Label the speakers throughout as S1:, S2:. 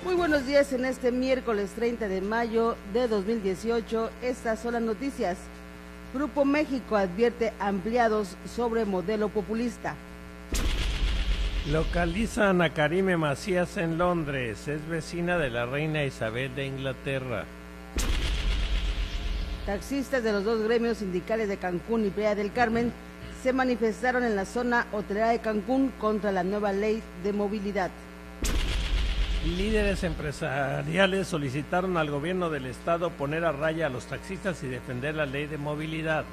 S1: Muy buenos días en este miércoles 30 de mayo de 2018. Estas son las noticias. Grupo México advierte ampliados sobre modelo populista.
S2: Localizan a Karime Macías en Londres. Es vecina de la reina Isabel de Inglaterra.
S1: Taxistas de los dos gremios sindicales de Cancún y Playa del Carmen se manifestaron en la zona hotelera de Cancún contra la nueva ley de movilidad.
S2: Líderes empresariales solicitaron al gobierno del estado poner a raya a los taxistas y defender la ley de movilidad.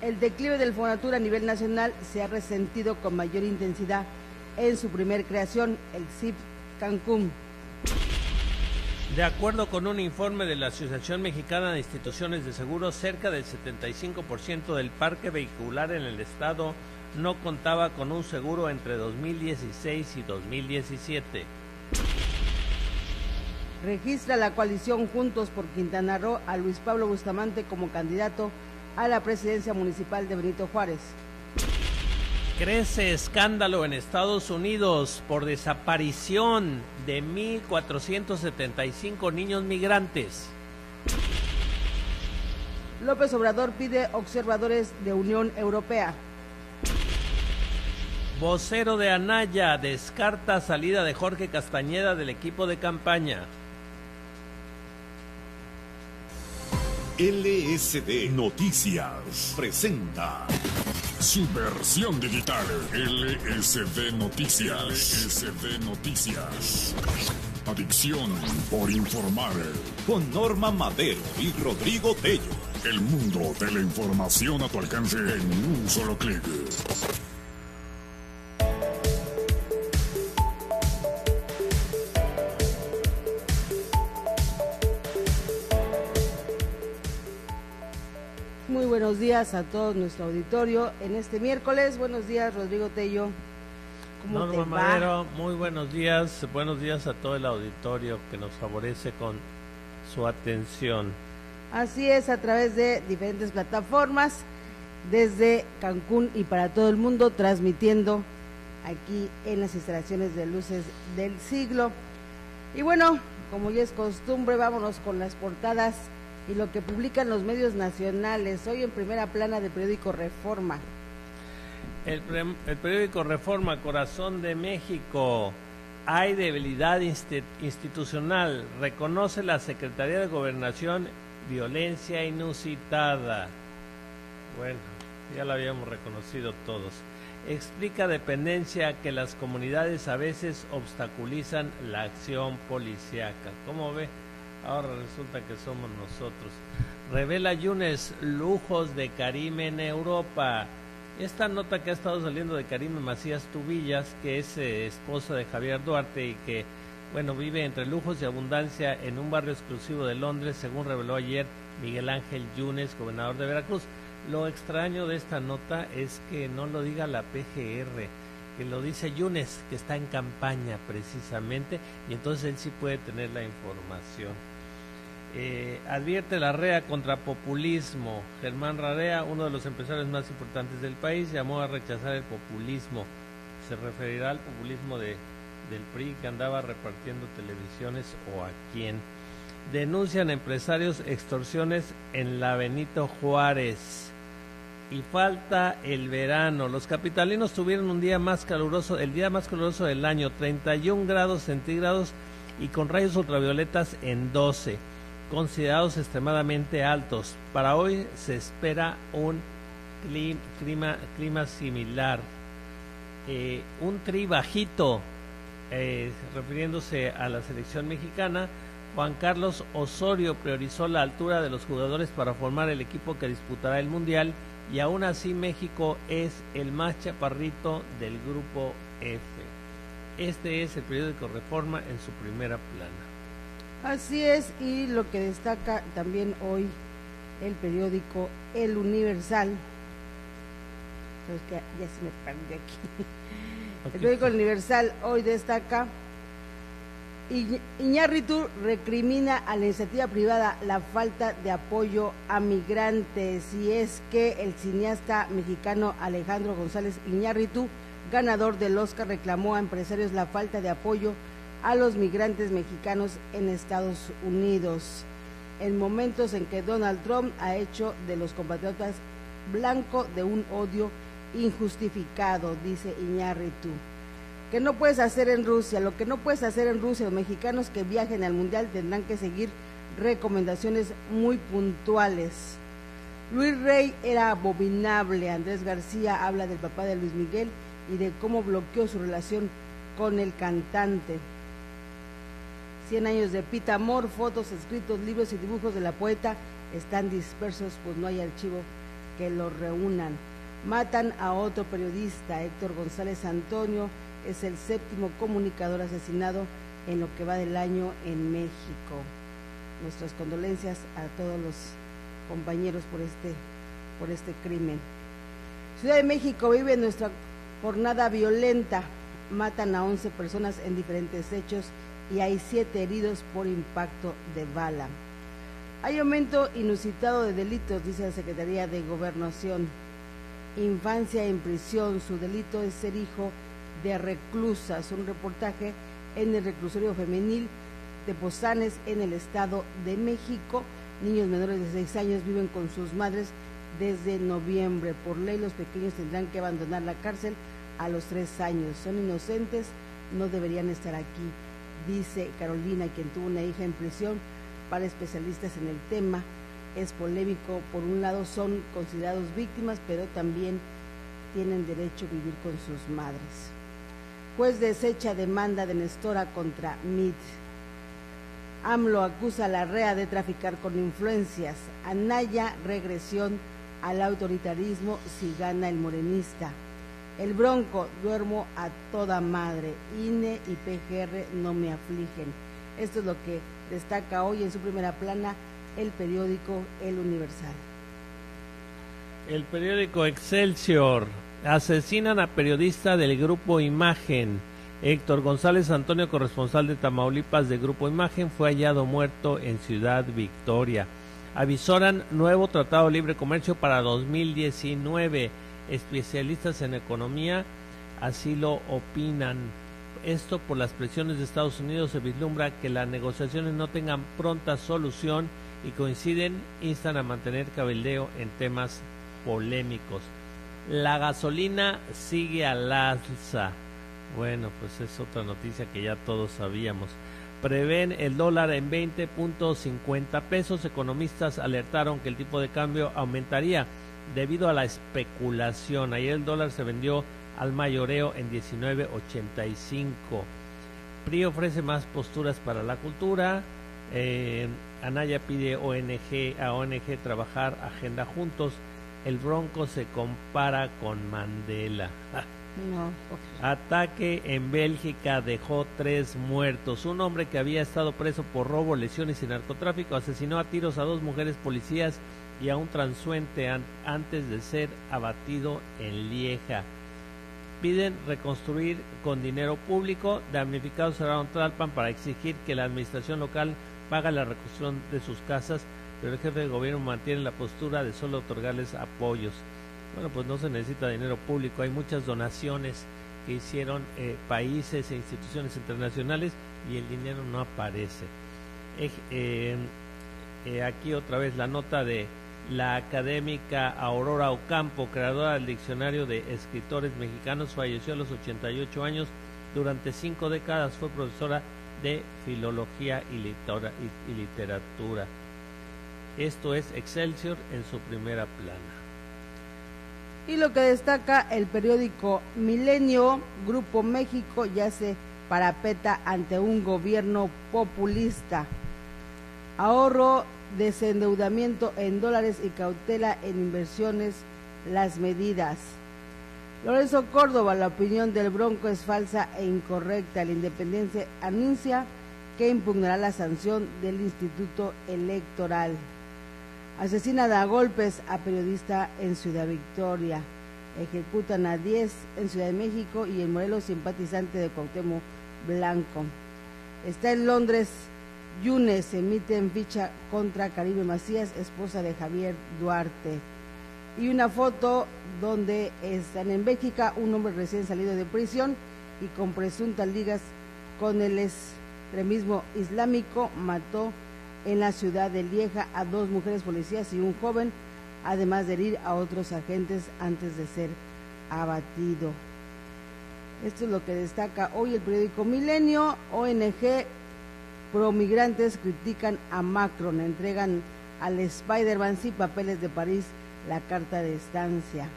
S1: El declive del Fonatur a nivel nacional se ha resentido con mayor intensidad en su primer creación, el CIP Cancún.
S2: De acuerdo con un informe de la Asociación Mexicana de Instituciones de Seguros, cerca del 75% del parque vehicular en el estado no contaba con un seguro entre 2016 y 2017.
S1: Registra la coalición Juntos por Quintana Roo a Luis Pablo Bustamante como candidato a la presidencia municipal de Benito Juárez.
S2: Crece escándalo en Estados Unidos por desaparición de 1,475 niños migrantes.
S1: López Obrador pide observadores de Unión Europea.
S2: Vocero de Anaya descarta salida de Jorge Castañeda del equipo de campaña.
S3: LSD Noticias presenta su versión digital. LSD Noticias. LSD Noticias. Adicción por informar. Con Norma Madero y Rodrigo Tello. El mundo de la información a tu alcance en un solo clic.
S1: Muy buenos días a todo nuestro auditorio en este miércoles. Buenos días, Rodrigo Tello.
S2: ¿Cómo Norma te va? Madero, muy buenos días a todo el auditorio que nos favorece con su atención.
S1: Así es, a través de diferentes plataformas, desde Cancún y para todo el mundo, transmitiendo aquí en las instalaciones de Luces del Siglo. Y bueno, como ya es costumbre, vámonos con las portadas y lo que publican los medios nacionales. Hoy en primera plana del periódico Reforma.
S2: El periódico Reforma, Corazón de México. Hay debilidad institucional. Reconoce la Secretaría de Gobernación violencia inusitada. Bueno, ya la habíamos reconocido todos. Explica dependencia que las comunidades a veces obstaculizan la acción policíaca. ¿Cómo ve? Ahora resulta que somos nosotros. Revela Yunes lujos de Karime en Europa. Esta nota que ha estado saliendo de Karime Macías Tubillas, que es esposa de Javier Duarte y que, bueno, vive entre lujos y abundancia en un barrio exclusivo de Londres, según reveló ayer Miguel Ángel Yunes, gobernador de Veracruz. Lo extraño de esta nota es que no lo diga la PGR, que lo dice Yunes, que está en campaña precisamente, y entonces él sí puede tener la información. Advierte Larrea contra populismo. Germán Larrea, uno de los empresarios más importantes del país, llamó a rechazar el populismo. Se referirá al populismo del PRI que andaba repartiendo televisiones o a quién. Denuncian empresarios extorsiones en la Benito Juárez. Y falta el verano. Los capitalinos tuvieron un día más caluroso, el día más caluroso del año, 31 grados centígrados y con rayos ultravioletas en 12, considerados extremadamente altos. Para hoy se espera un clima similar. Un tri bajito, refiriéndose a la selección mexicana. Juan Carlos Osorio priorizó la altura de los jugadores para formar el equipo que disputará el Mundial y aún así México es el más chaparrito del grupo F. Este es el periódico Reforma en su primera plana.
S1: Así es, y lo que destaca también hoy el periódico El Universal. Es que ya se me perdí aquí. El periódico El Universal hoy destaca: Iñárritu recrimina a la iniciativa privada la falta de apoyo a migrantes. Y es que el cineasta mexicano Alejandro González Iñárritu ganador del Oscar, reclamó a empresarios la falta de apoyo a los migrantes mexicanos en Estados Unidos, en momentos en que Donald Trump ha hecho de los compatriotas blanco de un odio injustificado, dice Iñárritu. Que no puedes hacer en Rusia, lo que no puedes hacer en Rusia, los mexicanos que viajen al Mundial tendrán que seguir recomendaciones muy puntuales. Luis Rey era abominable. Andrés García habla del papá de Luis Miguel y de cómo bloqueó su relación con el cantante. 100 años de Pita Amor, fotos, escritos, libros y dibujos de la poeta están dispersos, pues no hay archivo que los reúnan. Matan a otro periodista, Héctor González Antonio, es el 7º comunicador asesinado en lo que va del año en México. Nuestras condolencias a todos los compañeros por este crimen. Ciudad de México vive nuestra jornada violenta. Matan a 11 personas en diferentes hechos y hay 7 heridos por impacto de bala. Hay aumento inusitado de delitos, dice la Secretaría de Gobernación. Infancia en prisión, su delito es ser hijo de reclusas. Un reportaje en el reclusorio femenil de Pozanes, en el Estado de México. Niños menores de 6 años viven con sus madres desde noviembre. Por ley, los pequeños tendrán que abandonar la cárcel a los 3 años. Son inocentes, no deberían estar aquí, dice Carolina, quien tuvo una hija en prisión. Para especialistas en el tema, es polémico. Por un lado, son considerados víctimas, pero también tienen derecho a vivir con sus madres. Juez desecha demanda de Nestora contra MIT. AMLO acusa a Larrea de traficar con influencias. Anaya, regresión al autoritarismo si gana el morenista. El Bronco, duermo a toda madre. INE y PGR no me afligen. Esto es lo que destaca hoy en su primera plana el periódico El Universal.
S2: El periódico Excelsior. Asesinan a periodista del Grupo Imagen. Héctor González Antonio, corresponsal de Tamaulipas de Grupo Imagen, fue hallado muerto en Ciudad Victoria. Avisoran nuevo Tratado de Libre Comercio para 2019. Especialistas en economía así lo opinan. Esto por las presiones de Estados Unidos. Se vislumbra que las negociaciones no tengan pronta solución y coinciden, instan a mantener cabildeo en temas polémicos. La gasolina sigue al alza. Bueno, pues es otra noticia que ya todos sabíamos. Prevén el dólar en 20.50 pesos. Economistas alertaron que el tipo de cambio aumentaría debido a la especulación. Ayer el dólar se vendió al mayoreo en 19.85. PRI ofrece más posturas para la cultura. Anaya pide a ONG trabajar agenda juntos. El Bronco se compara con Mandela.
S1: No.
S2: Ataque en Bélgica dejó 3 muertos. Un hombre que había estado preso por robo, lesiones y narcotráfico asesinó a tiros a 2 mujeres policías y a un transuente antes de ser abatido en Lieja. Piden reconstruir con dinero público. Damnificados cerraron Tlalpan para exigir que la administración local pague la reconstrucción de sus casas, pero el jefe de gobierno mantiene la postura de solo otorgarles apoyos. Bueno, pues no se necesita dinero público, hay muchas donaciones que hicieron países e instituciones internacionales y el dinero no aparece. Aquí otra vez la nota de la académica Aurora Ocampo, creadora del Diccionario de Escritores Mexicanos, falleció a los 88 años. Durante 5 décadas fue profesora de Filología y Literatura. Esto es Excelsior en su primera plana.
S1: Y lo que destaca el periódico Milenio, Grupo México ya se parapeta ante un gobierno populista. Ahorro, desendeudamiento en dólares y cautela en inversiones, las medidas. Lorenzo Córdoba, la opinión del Bronco es falsa e incorrecta. La Independencia anuncia que impugnará la sanción del Instituto Electoral. Asesinan a golpes a periodista en Ciudad Victoria. Ejecutan a 10 en Ciudad de México y en Morelos simpatizante de Cuauhtémoc Blanco. Está en Londres. Yunes emite en ficha contra Caribe Macías, esposa de Javier Duarte. y una foto donde están en Bélgica un hombre recién salido de prisión y con presuntas ligas con el extremismo islámico mató en la ciudad de Lieja a 2 mujeres policías y un joven, además de herir a otros agentes antes de ser abatido. Esto es lo que destaca hoy el periódico Milenio. ONG promigrantes critican a Macron, entregan al Spider-Man sin papeles de París la carta de estancia.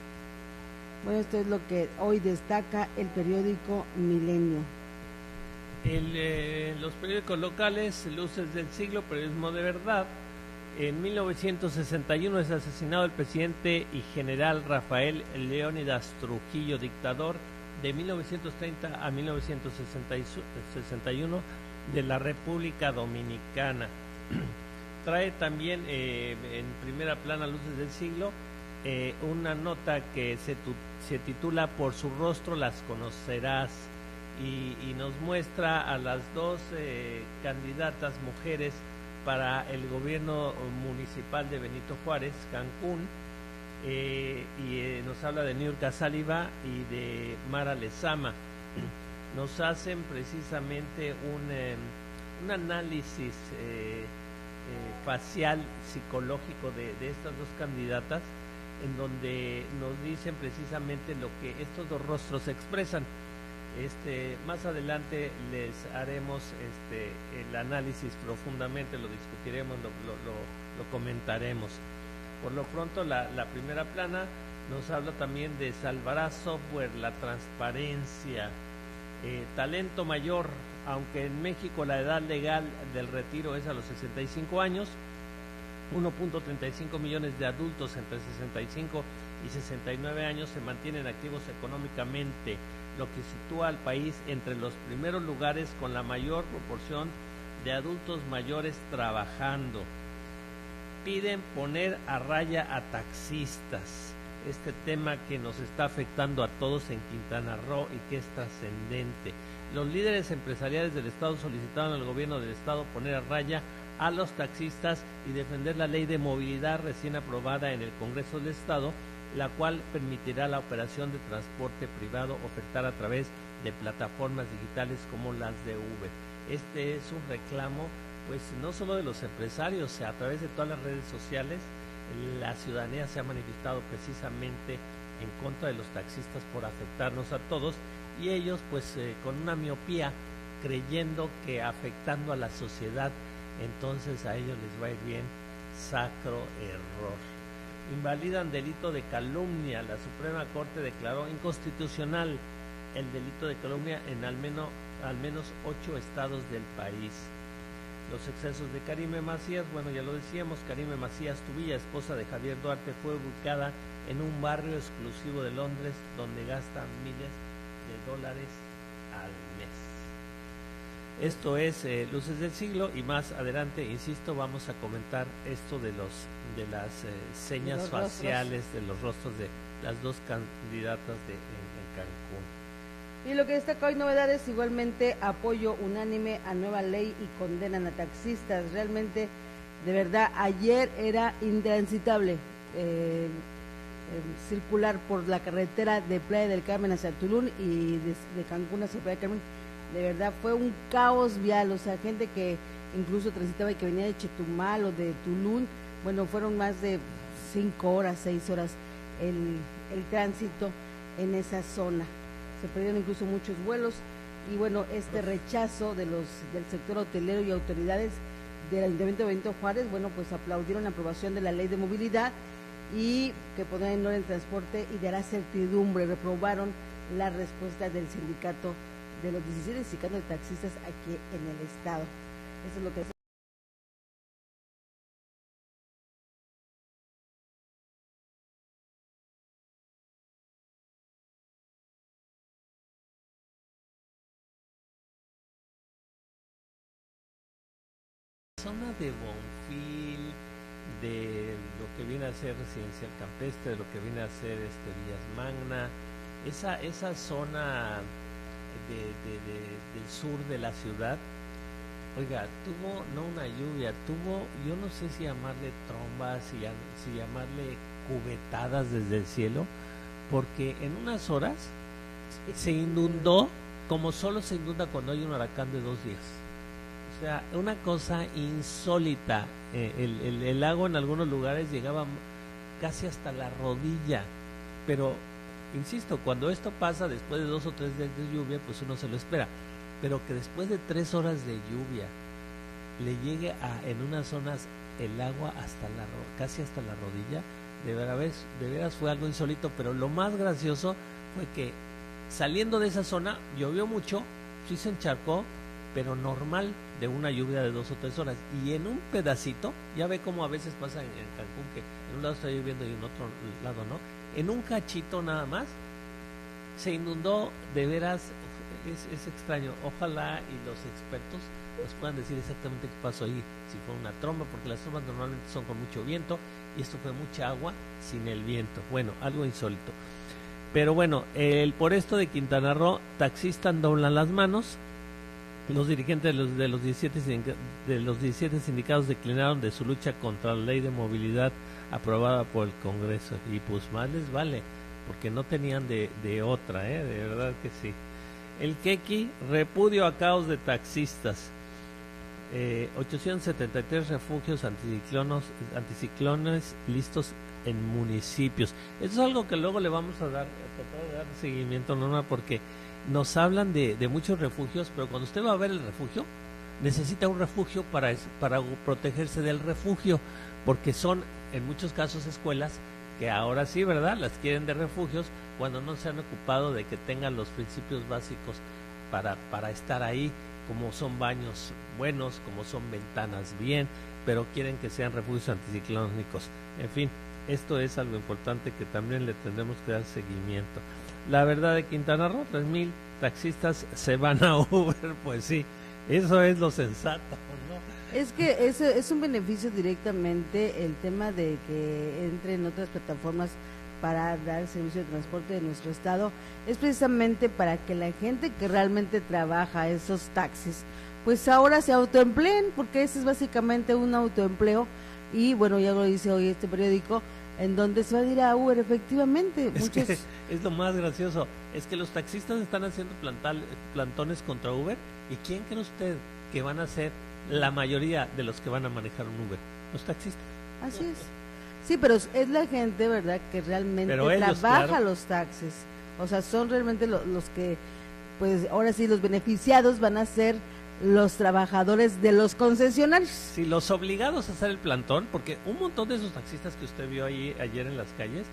S1: Bueno, esto es lo que hoy destaca el periódico Milenio.
S2: Los periódicos locales, Luces del Siglo, Periodismo de Verdad. En 1961 es asesinado el presidente y general Rafael Leónidas Trujillo, dictador de 1930 a 1961 de la República Dominicana. Trae también en primera plana Luces del Siglo una nota que se titula Por su rostro las conocerás, y nos muestra a las 2 candidatas mujeres para el gobierno municipal de Benito Juárez, Cancún, y nos habla de Niurka Sáliva y de Mara Lezama. Nos hacen precisamente un análisis facial psicológico de estas 2 candidatas, en donde nos dicen precisamente lo que estos 2 rostros expresan. Más adelante les haremos el análisis profundamente, lo discutiremos, lo comentaremos. Por lo pronto la primera plana nos habla también de Salvará Software, la transparencia, talento mayor, aunque en México la edad legal del retiro es a los 65 años, 1.35 millones de adultos entre 65 y 69 años se mantienen activos económicamente, lo que sitúa al país entre los primeros lugares con la mayor proporción de adultos mayores trabajando. Piden poner a raya a taxistas, este tema que nos está afectando a todos en Quintana Roo y que es trascendente. Los líderes empresariales del Estado solicitaron al gobierno del Estado poner a raya a los taxistas y defender la ley de movilidad recién aprobada en el Congreso del Estado, la cual permitirá la operación de transporte privado ofertar a través de plataformas digitales como las de Uber. Este es un reclamo, pues no solo de los empresarios, a través de todas las redes sociales, la ciudadanía se ha manifestado precisamente en contra de los taxistas por afectarnos a todos, y ellos pues con una miopía, creyendo que afectando a la sociedad, entonces a ellos les va a ir bien. Sacro error. Invalidan delito de calumnia. La Suprema Corte declaró inconstitucional el delito de calumnia en al menos 8 estados del país. Los excesos de Karime Macías, bueno, ya lo decíamos, Karime Macías Tubilla, esposa de Javier Duarte, fue ubicada en un barrio exclusivo de Londres donde gasta miles de dólares al mes. Esto es Luces del Siglo, y más adelante, insisto, vamos a comentar esto de las señas faciales, de los rostros de las 2 candidatas en Cancún.
S1: Y lo que destaca hoy novedades, igualmente apoyo unánime a nueva ley y condenan a taxistas. Realmente, de verdad, ayer era intransitable circular por la carretera de Playa del Carmen hacia Tulum y de Cancún hacia Playa del Carmen. De verdad fue un caos vial, o sea, gente que incluso transitaba y que venía de Chetumal o de Tulum. Bueno, fueron más de 5 horas, 6 horas el tránsito en esa zona. Se perdieron incluso muchos vuelos, y bueno, este rechazo del sector hotelero y autoridades del Ayuntamiento de Benito Juárez, bueno, pues aplaudieron la aprobación de la ley de movilidad y que pondrá en orden el transporte y dará certidumbre. Reprobaron la respuesta del sindicato de los 17 sindicatos de taxistas aquí en el estado. Eso es lo que es.
S2: Zona de Bonfil, de lo que viene a ser Residencial Campestre, de lo que viene a ser Villas Magna, esa zona del sur de la ciudad, oiga, tuvo no una lluvia, tuvo, yo no sé si llamarle trombas, si llamarle cubetadas desde el cielo, porque en unas horas se inundó como solo se inunda cuando hay un huracán de 2 días. O sea, una cosa insólita. El lago en algunos lugares llegaba casi hasta la rodilla, pero insisto, cuando esto pasa después de 2 o 3 días de lluvia, pues uno se lo espera, pero que después de 3 horas de lluvia le llegue en unas zonas el agua casi hasta la rodilla, de veras fue algo insólito. Pero lo más gracioso fue que saliendo de esa zona llovió mucho, sí se encharcó, pero normal, de una lluvia de 2 o 3 horas, y en un pedacito, ya ve cómo a veces pasa en Cancún, que en un lado está lloviendo y en otro lado no, en un cachito nada más se inundó. De veras es extraño. Ojalá y los expertos nos puedan decir exactamente qué pasó ahí, si fue una tromba, porque las trombas normalmente son con mucho viento, y esto fue mucha agua sin el viento. Bueno, algo insólito. Pero bueno, por esto de Quintana Roo, taxistas doblan las manos. Los dirigentes de los 17 sindicatos declinaron de su lucha contra la ley de movilidad aprobada por el Congreso, y pues más les vale, porque no tenían de otra, de verdad que sí. El Quequi, repudio a caos de taxistas. 873 refugios anticiclones listos en municipios. Eso es algo que luego le vamos a tratar de dar seguimiento, Norma, porque nos hablan de muchos refugios, pero cuando usted va a ver el refugio, necesita un refugio para protegerse del refugio, porque son en muchos casos escuelas que ahora sí, ¿verdad?, las quieren de refugios cuando no se han ocupado de que tengan los principios básicos para estar ahí, como son baños buenos, como son ventanas bien, pero quieren que sean refugios anticiclónicos. En fin, esto es algo importante que también le tendremos que dar seguimiento. La verdad de Quintana Roo, 3,000 taxistas se van a Uber, pues sí, eso es lo sensato, ¿no?
S1: Es que es un beneficio directamente el tema de que entren otras plataformas para dar servicio de transporte de nuestro estado, es precisamente para que la gente que realmente trabaja esos taxis, pues ahora se autoempleen, porque ese es básicamente un autoempleo, y bueno, ya lo dice hoy este periódico, en donde se va a ir a Uber, efectivamente.
S2: Es lo más gracioso, es que los taxistas están haciendo plantones contra Uber, ¿y quién cree usted que van a ser la mayoría de los que van a manejar un Uber? Los taxistas.
S1: Así es. Sí, pero es la gente, ¿verdad?, que realmente trabaja, claro, los taxis. O sea, son realmente los que, pues ahora sí, los beneficiados van a ser los trabajadores de los concesionarios.
S2: Sí, los obligados a hacer el plantón, porque un montón de esos taxistas que usted vio ahí ayer en las calles,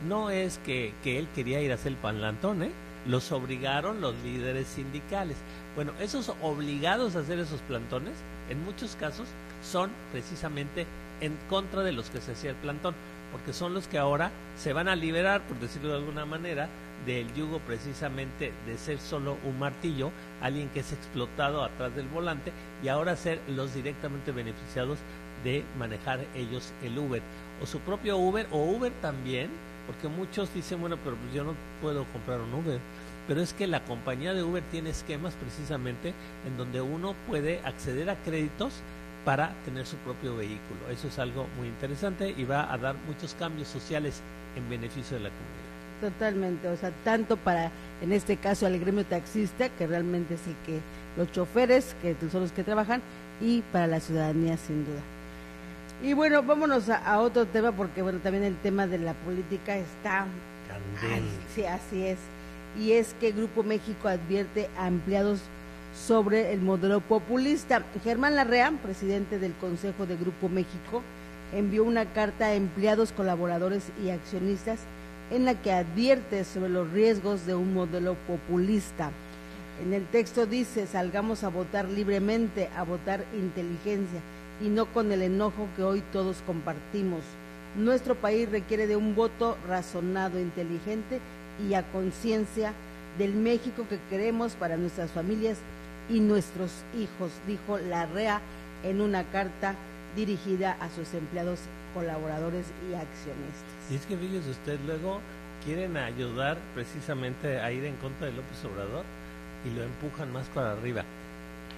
S2: no es que él quería ir a hacer el plantón, los obligaron los líderes sindicales. Bueno, esos obligados a hacer esos plantones, en muchos casos, son precisamente en contra de los que se hacía el plantón, porque son los que ahora se van a liberar, por decirlo de alguna manera, del yugo precisamente de ser solo un martillo, alguien que es explotado atrás del volante, y ahora ser los directamente beneficiados de manejar ellos el Uber, o su propio Uber, o Uber también, porque muchos dicen, bueno, pero pues yo no puedo comprar un Uber, pero es que la compañía de Uber tiene esquemas precisamente en donde uno puede acceder a créditos para tener su propio vehículo. Eso es algo muy interesante y va a dar muchos cambios sociales en beneficio de la comunidad.
S1: Totalmente, o sea, tanto para, en este caso, al gremio taxista, que realmente es el que, los choferes, que son los que trabajan, y para la ciudadanía, sin duda. Y bueno, vámonos a otro tema, porque bueno, también el tema de la política está candente. Sí, así es. Y es que Grupo México advierte a empleados sobre el modelo populista. Germán Larrea, presidente del Consejo de Grupo México, envió una carta a empleados, colaboradores y accionistas en la que advierte sobre los riesgos de un modelo populista. En el texto dice: salgamos a votar libremente, a votar inteligencia y no con el enojo que hoy todos compartimos. Nuestro país requiere de un voto razonado, inteligente y a conciencia del México que queremos para nuestras familias y nuestros hijos, dijo Larrea en una carta dirigida a sus empleados, colaboradores y accionistas.
S2: Y es que fíjese usted, luego quieren ayudar precisamente a ir en contra de López Obrador y lo empujan más para arriba.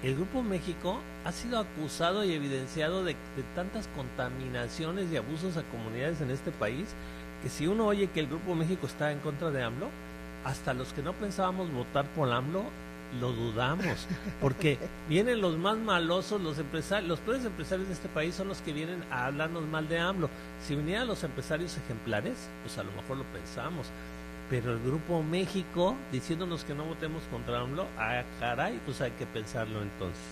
S2: El Grupo México ha sido acusado y evidenciado de tantas contaminaciones y abusos a comunidades en este país, que si uno oye que el Grupo México está en contra de AMLO, hasta los que no pensábamos votar por AMLO, lo dudamos, porque vienen los más malosos, los peores empresarios de este país son los que vienen a hablarnos mal de AMLO. Si vinieran los empresarios ejemplares, pues a lo mejor lo pensamos, pero el Grupo México diciéndonos que no votemos contra AMLO, caray, pues hay que pensarlo entonces.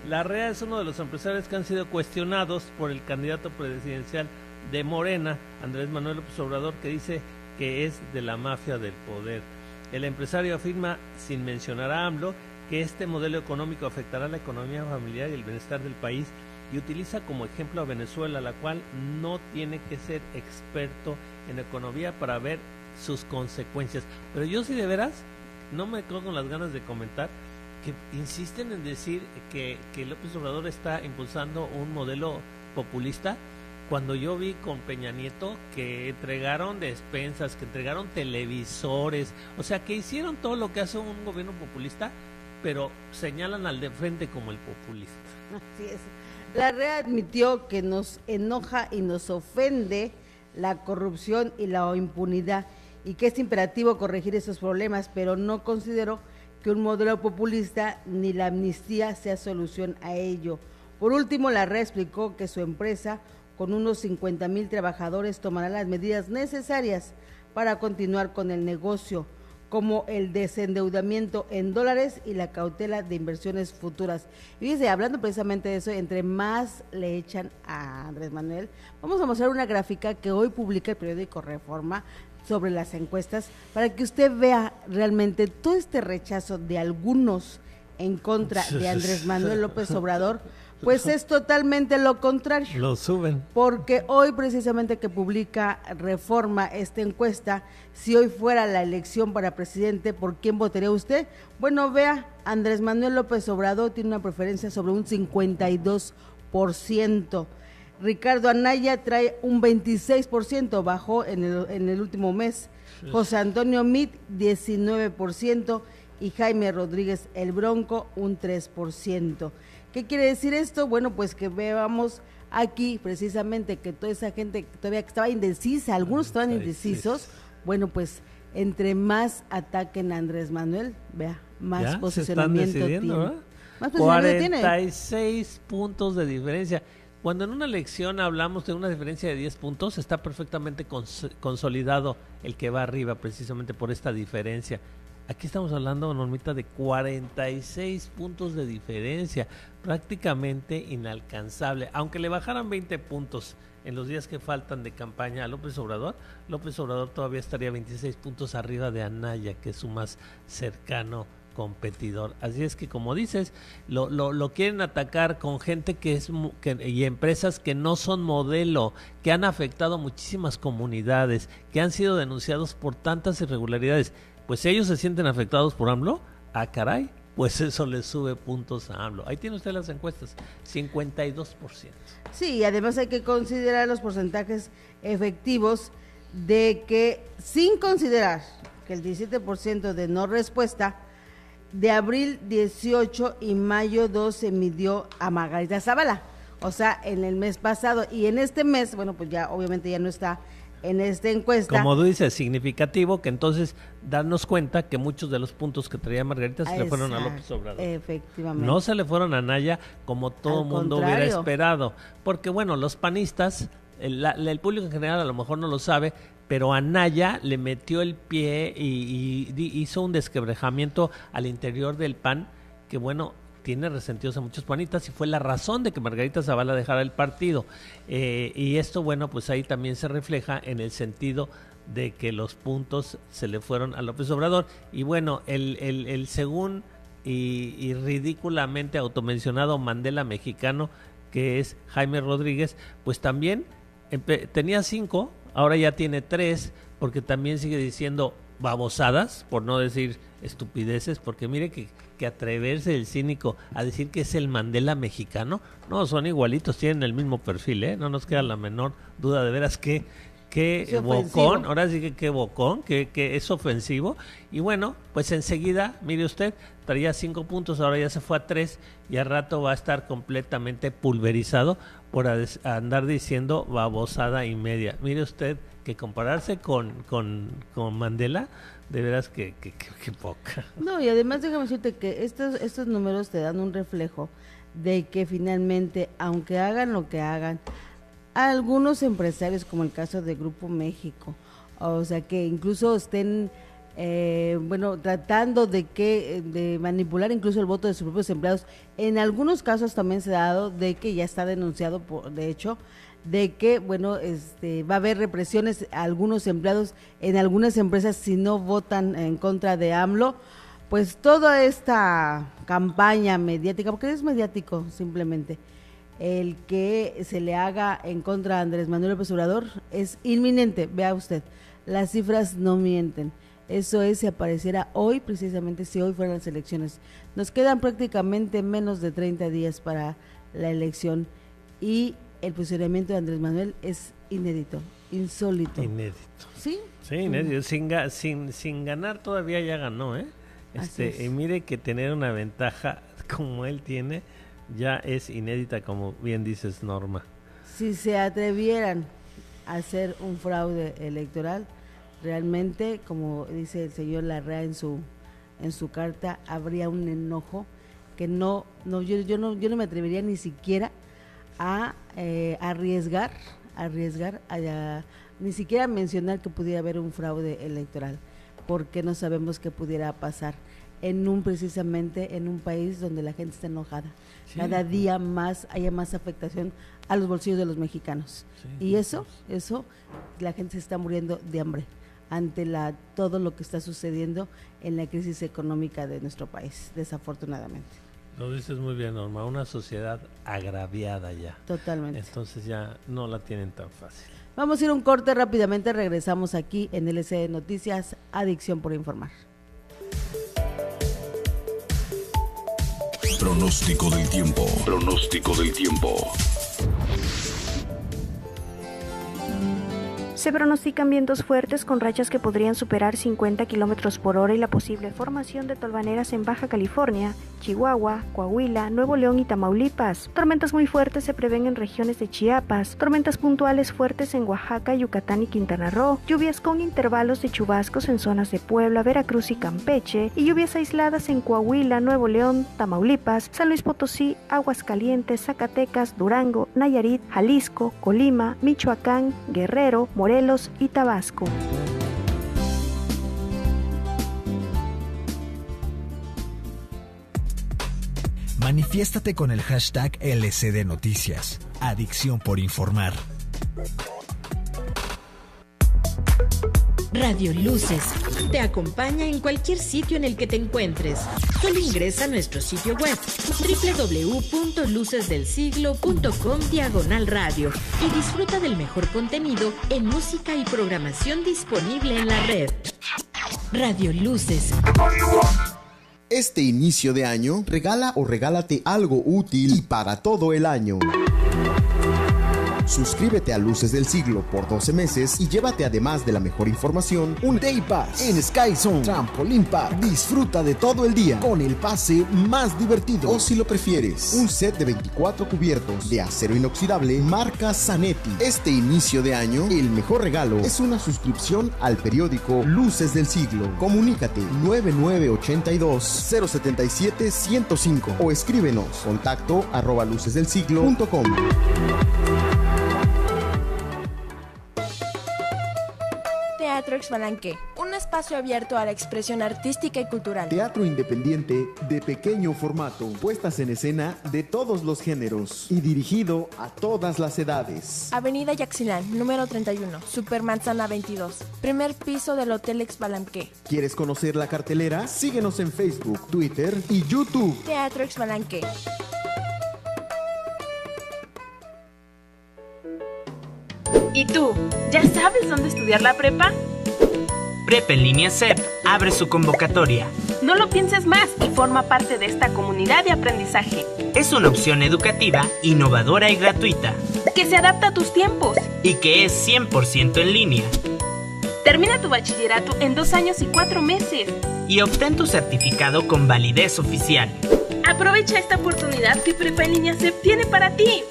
S2: La REA es uno de los empresarios que han sido cuestionados por el candidato presidencial de Morena, Andrés Manuel López Obrador, que dice que es de la mafia del poder. El empresario afirma, sin mencionar a AMLO, que este modelo económico afectará la economía familiar y el bienestar del país, y utiliza como ejemplo a Venezuela, la cual no tiene que ser experto en economía para ver sus consecuencias. Pero yo sí de veras no me quedo con las ganas de comentar que insisten en decir que López Obrador está impulsando un modelo populista, cuando yo vi con Peña Nieto que entregaron despensas, que entregaron televisores, o sea, que hicieron todo lo que hace un gobierno populista, pero señalan al de frente como el populista.
S1: Así es. La REA admitió que nos enoja y nos ofende la corrupción y la impunidad, y que es imperativo corregir esos problemas, pero no consideró que un modelo populista ni la amnistía sea solución a ello. Por último, la REA explicó que su empresa, con unos 50,000 trabajadores, tomará las medidas necesarias para continuar con el negocio, como el desendeudamiento en dólares y la cautela de inversiones futuras. Y dice, hablando precisamente de eso, entre más le echan a Andrés Manuel, vamos a mostrar una gráfica que hoy publica el periódico Reforma sobre las encuestas, para que usted vea realmente todo este rechazo de algunos en contra de Andrés Manuel López Obrador. Pues es totalmente lo contrario.
S2: Lo suben.
S1: Porque hoy precisamente que publica Reforma esta encuesta, si hoy fuera la elección para presidente, ¿por quién votaría usted? Bueno, vea, Andrés Manuel López Obrador tiene una preferencia sobre un 52%. Ricardo Anaya trae un 26%, bajó en el último mes. José Antonio Meade, 19%, y Jaime Rodríguez el Bronco, un 3%. ¿Qué quiere decir esto? Bueno, pues que veamos aquí precisamente que toda esa gente que todavía estaba indecisa, algunos estaban indecisos, bueno, pues entre más ataquen a Andrés Manuel, vea, más posicionamiento tiene.
S2: Más posicionamiento 46 puntos de diferencia. Cuando en una elección hablamos de una diferencia de 10 puntos, está perfectamente consolidado el que va arriba precisamente por esta diferencia. Aquí estamos hablando, Normita, de 46 puntos de diferencia, prácticamente inalcanzable. Aunque le bajaran 20 puntos en los días que faltan de campaña a López Obrador todavía estaría 26 puntos arriba de Anaya, que es su más cercano competidor. Así es que, como dices, lo quieren atacar con gente y empresas que no son modelo, que han afectado muchísimas comunidades, que han sido denunciados por tantas irregularidades. Pues ellos se sienten afectados por AMLO, caray, pues eso les sube puntos a AMLO. Ahí tiene usted las encuestas, 52%.
S1: Sí, y además hay que considerar los porcentajes efectivos de que, sin considerar que el 17% de no respuesta, de abril 18 y mayo 12 midió a Margarita Zavala, o sea, en el mes pasado, y en este mes, bueno, pues ya obviamente ya no está en esta encuesta.
S2: Como tú dices, significativo que entonces darnos cuenta que muchos de los puntos que traía Margarita se le fueron a López Obrador.
S1: Efectivamente.
S2: No se le fueron a Anaya como todo el mundo hubiera esperado. Porque bueno, los panistas, el público en general a lo mejor no lo sabe, pero Anaya le metió el pie y hizo un desquebrajamiento al interior del PAN, que bueno, tiene resentidos a muchos panistas y fue la razón de que Margarita Zavala dejara el partido. Y esto, bueno, pues ahí también se refleja en el sentido de que los puntos se le fueron a López Obrador. Y bueno, el según y ridículamente automencionado Mandela mexicano, que es Jaime Rodríguez, pues también tenía 5, ahora ya tiene 3, porque también sigue diciendo babosadas, por no decir estupideces, porque mire que atreverse el cínico a decir que es el Mandela mexicano, no, son igualitos, tienen el mismo perfil, no nos queda la menor duda, de veras que bocón, ahora sí que bocón, que es ofensivo. Y bueno, pues enseguida, mire usted, traía 5 puntos, ahora ya se fue a 3 y al rato va a estar completamente pulverizado por andar diciendo babosada y media. Mire usted que compararse con Mandela, de veras que poca.
S1: No, y además déjame decirte que estos números te dan un reflejo de que finalmente, aunque hagan lo que hagan, algunos empresarios, como el caso de Grupo México, o sea, que incluso estén tratando de manipular incluso el voto de sus propios empleados. En algunos casos también se ha dado de que ya está denunciado, de hecho, de que va a haber represiones a algunos empleados en algunas empresas si no votan en contra de AMLO. Pues toda esta campaña mediática, porque es mediático simplemente, el que se le haga en contra a Andrés Manuel López Obrador es inminente. Vea usted, las cifras no mienten. Eso es, si apareciera hoy, precisamente si hoy fueran las elecciones. Nos quedan prácticamente menos de 30 días para la elección y el posicionamiento de Andrés Manuel es inédito, insólito.
S2: Inédito.
S1: ¿Sí?
S2: Sí, inédito. Sin ganar todavía ya ganó, ¿eh? Y mire que tener una ventaja como él tiene ya es inédita, como bien dices, Norma.
S1: Si se atrevieran a hacer un fraude electoral, realmente, como dice el señor Larrea en su carta, habría un enojo que yo no me atrevería ni siquiera a arriesgar ni siquiera mencionar que pudiera haber un fraude electoral, porque no sabemos qué pudiera pasar precisamente en un país donde la gente está enojada. Sí. Cada día haya más afectación a los bolsillos de los mexicanos. Sí. Y eso, la gente se está muriendo de hambre ante todo lo que está sucediendo en la crisis económica de nuestro país, desafortunadamente.
S2: Lo dices muy bien, Norma, una sociedad agraviada ya.
S1: Totalmente.
S2: Entonces ya no la tienen tan fácil.
S1: Vamos a ir a un corte rápidamente, regresamos aquí en LCD Noticias, Adicción por Informar.
S3: Pronóstico del tiempo. Pronóstico del tiempo.
S4: Se pronostican vientos fuertes con rachas que podrían superar 50 kilómetros por hora y la posible formación de tolvaneras en Baja California, Chihuahua, Coahuila, Nuevo León y Tamaulipas. Tormentas muy fuertes se prevén en regiones de Chiapas, tormentas puntuales fuertes en Oaxaca, Yucatán y Quintana Roo, lluvias con intervalos de chubascos en zonas de Puebla, Veracruz y Campeche, y lluvias aisladas en Coahuila, Nuevo León, Tamaulipas, San Luis Potosí, Aguascalientes, Zacatecas, Durango, Nayarit, Jalisco, Colima, Michoacán, Guerrero, Morelos y Tabasco.
S5: Manifiéstate con el hashtag LCD Noticias. Adicción por Informar.
S6: Radio Luces te acompaña en cualquier sitio en el que te encuentres. Solo ingresa a nuestro sitio web www.lucesdelsiglo.com/radio y disfruta del mejor contenido en música y programación disponible en la red. Radio Luces.
S7: Este inicio de año, regala o regálate algo útil y para todo el año. Suscríbete a Luces del Siglo por 12 meses y llévate, además de la mejor información, un Day Pass en Sky Zone Trampoline Park. Disfruta de todo el día con el pase más divertido. O si lo prefieres, un set de 24 cubiertos de acero inoxidable marca Zanetti. Este inicio de año, el mejor regalo es una suscripción al periódico Luces del Siglo. Comunícate 9982-077-105 o escríbenos contacto@lucesdelsiglo.com.
S8: Teatro Exbalanque, un espacio abierto a la expresión artística y cultural.
S7: Teatro independiente de pequeño formato, puestas en escena de todos los géneros y dirigido a todas las edades.
S8: Avenida Yaxilán, número 31, Supermanzana 22, primer piso del Hotel Exbalanque.
S7: ¿Quieres conocer la cartelera? Síguenos en Facebook, Twitter y YouTube.
S8: Teatro Exbalanque.
S9: ¿Y tú? ¿Ya sabes dónde estudiar la prepa?
S10: Prepa en línea CEP abre su convocatoria.
S9: No lo pienses más y forma parte de esta comunidad de aprendizaje.
S10: Es una opción educativa, innovadora y gratuita.
S9: Que se adapta a tus tiempos.
S10: Y que es 100% en línea.
S9: Termina tu bachillerato en 2 años y 4 meses.
S10: Y obtén tu certificado con validez oficial.
S9: Aprovecha esta oportunidad que Prepa en línea CEP tiene para ti.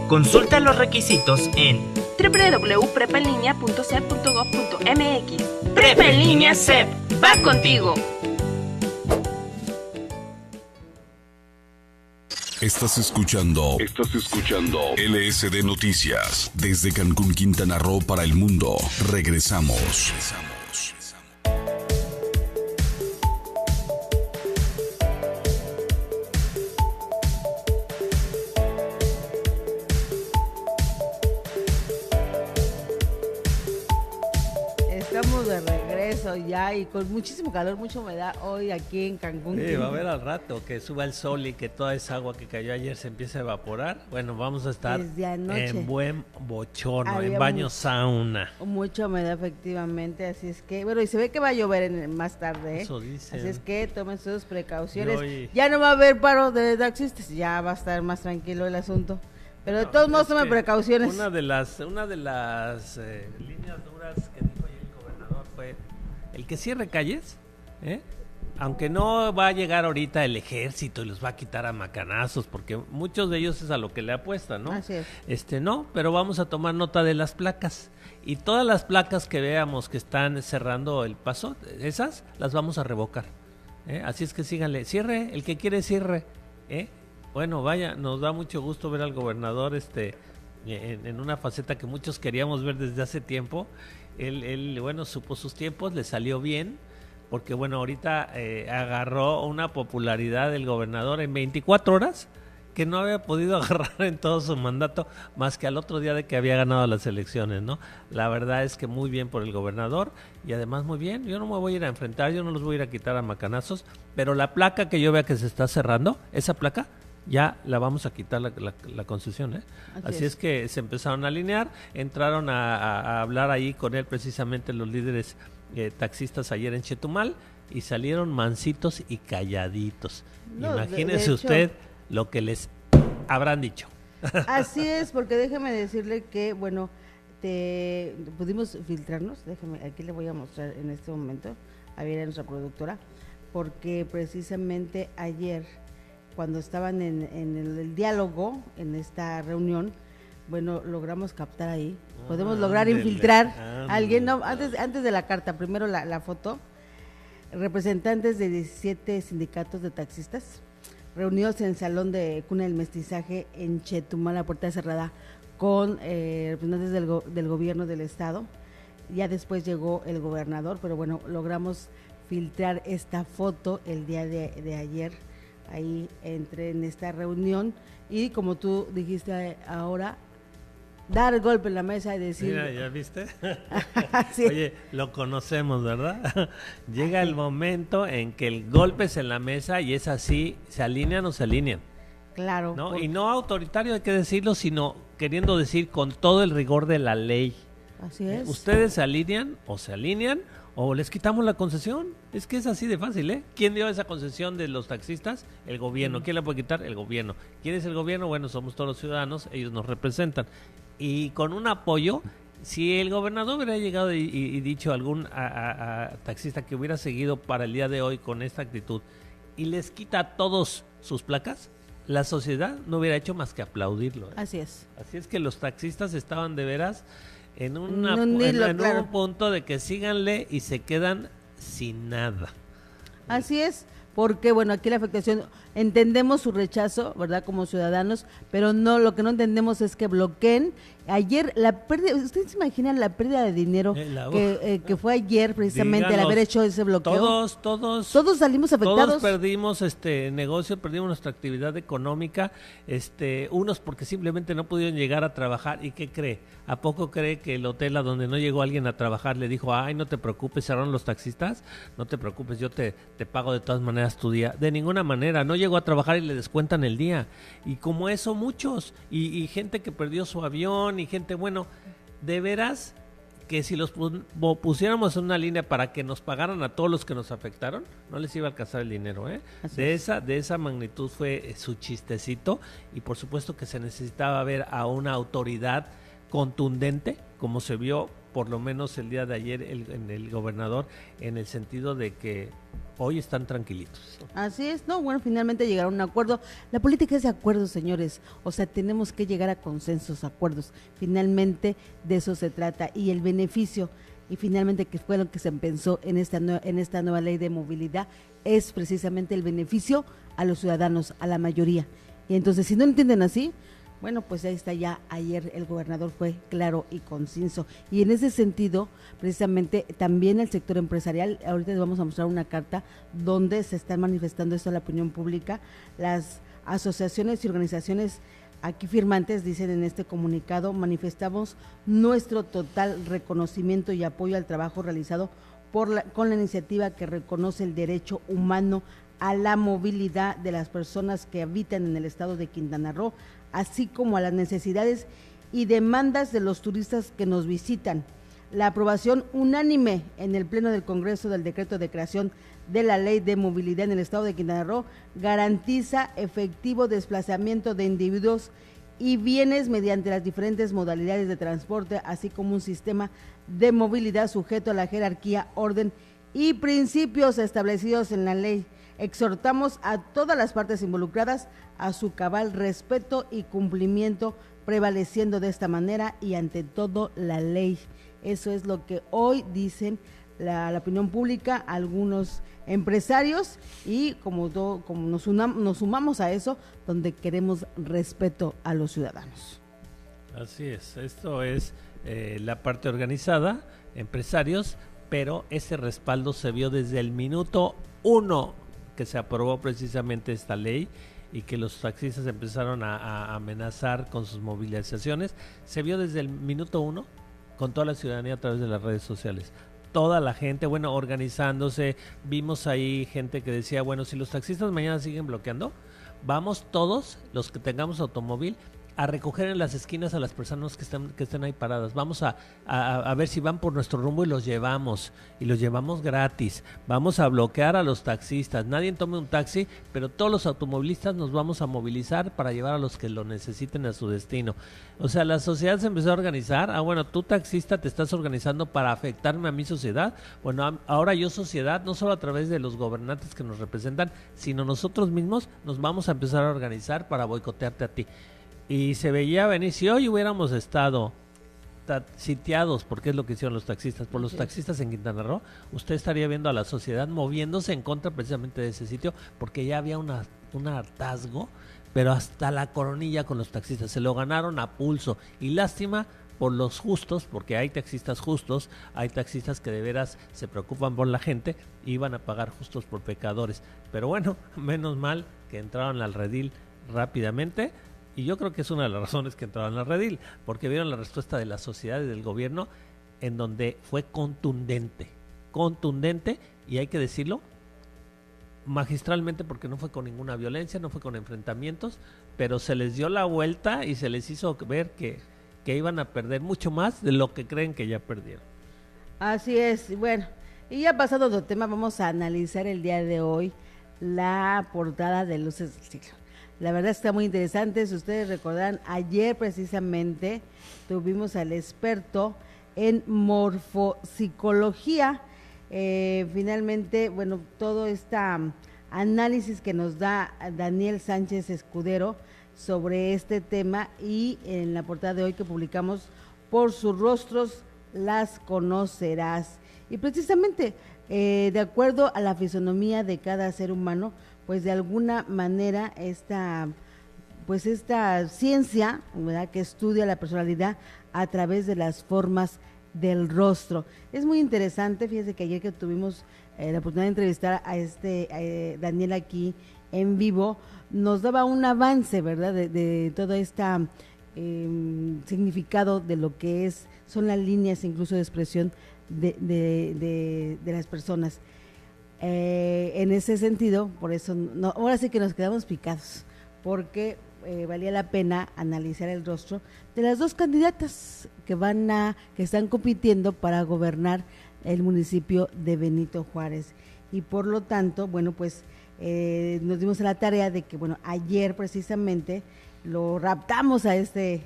S10: Consulta los requisitos en
S9: www.prepaenlinea.cep.gov.mx. Prepa en línea CEP, va contigo.
S3: Estás escuchando LSD Noticias desde Cancún, Quintana Roo para el mundo. Regresamos.
S1: Estamos de regreso ya y con muchísimo calor, mucha humedad hoy aquí en Cancún.
S2: Sí, va a haber al rato que suba el sol y que toda esa agua que cayó ayer se empiece a evaporar. Bueno, vamos a estar en buen bochorno, en baño sauna.
S1: Mucha humedad efectivamente, así es que, bueno, y se ve que va a llover más tarde,
S2: Eso dicen.
S1: Así es que tomen sus precauciones. Ya no va a haber paro de taxistas, ya va a estar más tranquilo el asunto. Pero de todos modos tomen precauciones.
S2: Una de las líneas duras que dijo ayer el gobernador fue el que cierre calles, aunque no va a llegar ahorita el ejército y los va a quitar a macanazos, porque muchos de ellos es a lo que le apuestan, ¿no?
S1: Así es.
S2: No, pero vamos a tomar nota de las placas. Y todas las placas que veamos que están cerrando el paso, esas las vamos a revocar. Así es que síganle, cierre, el que quiere cierre, Bueno, vaya, nos da mucho gusto ver al gobernador en una faceta que muchos queríamos ver desde hace tiempo. Él bueno, supo sus tiempos, le salió bien, porque bueno, ahorita agarró una popularidad del gobernador en 24 horas que no había podido agarrar en todo su mandato, más que al otro día de que había ganado las elecciones, ¿no? La verdad es que muy bien por el gobernador, y además muy bien, yo no me voy a ir a enfrentar, yo no los voy a ir a quitar a macanazos, pero la placa que yo vea que se está cerrando, esa placa, ya la vamos a quitar la concesión, Así es que se empezaron a alinear, entraron a hablar ahí con él precisamente los líderes taxistas ayer en Chetumal, y salieron mansitos y calladitos.
S1: No,
S2: imagínese
S1: de
S2: usted lo que les habrán dicho.
S1: Así es, porque déjeme decirle que, bueno, pudimos filtrarnos, aquí le voy a mostrar en este momento, a ver a nuestra productora, porque precisamente ayer, cuando estaban en el diálogo, en esta reunión, bueno, logramos captar ahí, podemos lograr infiltrar a alguien, no, antes de la carta, primero la foto, representantes de 17 sindicatos de taxistas, reunidos en el Salón de Cuna del Mestizaje en Chetumal, a puerta cerrada, con representantes del gobierno del estado. Ya después llegó el gobernador, pero bueno, logramos filtrar esta foto el día de ayer, ahí entré en esta reunión, y como tú dijiste ahora, dar el golpe en la mesa y decir...
S2: Mira, ¿ya viste?
S1: Sí.
S2: Oye, lo conocemos, ¿verdad? Llega el momento en que el golpe es en la mesa y es así, ¿se alinean o se alinean?
S1: Claro.
S2: ¿No? Y no autoritario, hay que decirlo, sino queriendo decir con todo el rigor de la ley.
S1: Así es.
S2: Ustedes se alinean o les quitamos la concesión. Es que es así de fácil, ¿Quién dio esa concesión de los taxistas? El gobierno. ¿Quién la puede quitar? El gobierno. ¿Quién es el gobierno? Bueno, somos todos los ciudadanos, ellos nos representan. Y con un apoyo, si el gobernador hubiera llegado y dicho a algún taxista que hubiera seguido para el día de hoy con esta actitud y les quita a todos sus placas, la sociedad no hubiera hecho más que aplaudirlo.
S1: Así es.
S2: Así es que los taxistas estaban de veras en un punto de que síganle y se quedan sin nada.
S1: Así es, porque bueno, aquí la afectación, entendemos su rechazo, ¿verdad? Como ciudadanos, pero no, lo que no entendemos es que bloqueen. Ayer la pérdida, ¿ustedes se imaginan la pérdida de dinero que fue ayer precisamente el haber hecho ese bloqueo? Todos salimos afectados.
S2: Todos perdimos negocio, perdimos nuestra actividad económica, unos porque simplemente no pudieron llegar a trabajar. ¿Y qué cree? ¿A poco cree que el hotel a donde no llegó alguien a trabajar le dijo, ay, no te preocupes, cerraron los taxistas? No te preocupes, yo te pago de todas maneras tu día. De ninguna manera, no llegó a trabajar y le descuentan el día. Y como eso muchos, y gente que perdió su avión, y gente, bueno, de veras que si los pusiéramos en una línea para que nos pagaran a todos los que nos afectaron, no les iba a alcanzar el dinero, de esa magnitud fue su chistecito, y por supuesto que se necesitaba ver a una autoridad contundente, como se vio por lo menos el día de ayer en el gobernador, en el sentido de que hoy están tranquilitos.
S1: Así es, no, bueno, finalmente llegaron a un acuerdo. La política es de acuerdos, señores, o sea, tenemos que llegar a consensos, acuerdos, finalmente de eso se trata, y el beneficio, y finalmente que fue lo que se pensó en esta nueva ley de movilidad, es precisamente el beneficio a los ciudadanos, a la mayoría, y entonces si no entienden así, bueno, pues ahí está, ya ayer el gobernador fue claro y conciso, y en ese sentido, precisamente, también el sector empresarial, ahorita les vamos a mostrar una carta donde se está manifestando esto a la opinión pública, las asociaciones y organizaciones aquí firmantes dicen en este comunicado: manifestamos nuestro total reconocimiento y apoyo al trabajo realizado con la iniciativa que reconoce el derecho humano a la movilidad de las personas que habitan en el estado de Quintana Roo, así como a las necesidades y demandas de los turistas que nos visitan. La aprobación unánime en el Pleno del Congreso del decreto de creación de la Ley de Movilidad en el estado de Quintana Roo garantiza efectivo desplazamiento de individuos y bienes mediante las diferentes modalidades de transporte, así como un sistema de movilidad sujeto a la jerarquía, orden y principios establecidos en la ley. Exhortamos a todas las partes involucradas a su cabal respeto y cumplimiento, prevaleciendo de esta manera y ante todo la ley. Eso es lo que hoy dicen la opinión pública, algunos empresarios, y como nos sumamos a eso, donde queremos respeto a los ciudadanos.
S2: Así es, esto es la parte organizada, empresarios, pero ese respaldo se vio desde el minuto 1 que se aprobó precisamente esta ley y que los taxistas empezaron a amenazar con sus movilizaciones. Se vio desde el minuto 1 con toda la ciudadanía a través de las redes sociales. Toda la gente, bueno, organizándose. Vimos ahí gente que decía, bueno, si los taxistas mañana siguen bloqueando, vamos todos los que tengamos automóvil a recoger en las esquinas a las personas que estén ahí paradas. Vamos a ver si van por nuestro rumbo y los llevamos gratis. Vamos a bloquear a los taxistas. Nadie tome un taxi, pero todos los automovilistas nos vamos a movilizar para llevar a los que lo necesiten a su destino. O sea, la sociedad se empezó a organizar. Bueno, tú taxista te estás organizando para afectarme a mi sociedad. Bueno, ahora yo sociedad, no solo a través de los gobernantes que nos representan, sino nosotros mismos nos vamos a empezar a organizar para boicotearte a ti. Y se veía venir, si hoy hubiéramos estado sitiados, porque es lo que hicieron los taxistas, por los taxistas en Quintana Roo, usted estaría viendo a la sociedad moviéndose en contra precisamente de ese sitio, porque ya había un hartazgo, pero hasta la coronilla con los taxistas, se lo ganaron a pulso, y lástima por los justos, porque hay taxistas justos, hay taxistas que de veras se preocupan por la gente y van a pagar justos por pecadores, pero bueno, menos mal que entraron al redil rápidamente. Y yo creo que es una de las razones que entraron al redil, porque vieron la respuesta de la sociedad y del gobierno, en donde fue contundente, y hay que decirlo, magistralmente, porque no fue con ninguna violencia, no fue con enfrentamientos, pero se les dio la vuelta y se les hizo ver que iban a perder mucho más de lo que creen que ya perdieron.
S1: Así es, bueno, y ya pasado otro tema, vamos a analizar el día de hoy la portada de Luces del Siglo. La verdad está muy interesante. Si ustedes recordarán, ayer precisamente tuvimos al experto en morfopsicología. Finalmente, bueno, todo este análisis que nos da Daniel Sánchez Escudero sobre este tema, y en la portada de hoy que publicamos, por sus rostros las conocerás. Y precisamente, de acuerdo a la fisonomía de cada ser humano, pues de alguna manera esta ciencia, ¿verdad?, que estudia la personalidad a través de las formas del rostro. Es muy interesante. Fíjense que ayer que tuvimos la oportunidad de entrevistar a Daniel aquí en vivo, nos daba un avance, ¿verdad?, de todo este significado de lo que son las líneas incluso de expresión de las personas. En ese sentido, por eso ahora sí que nos quedamos picados, porque valía la pena analizar el rostro de las dos candidatas que están compitiendo para gobernar el municipio de Benito Juárez, y por lo tanto, bueno, pues nos dimos a la tarea de que, bueno, ayer precisamente lo raptamos a este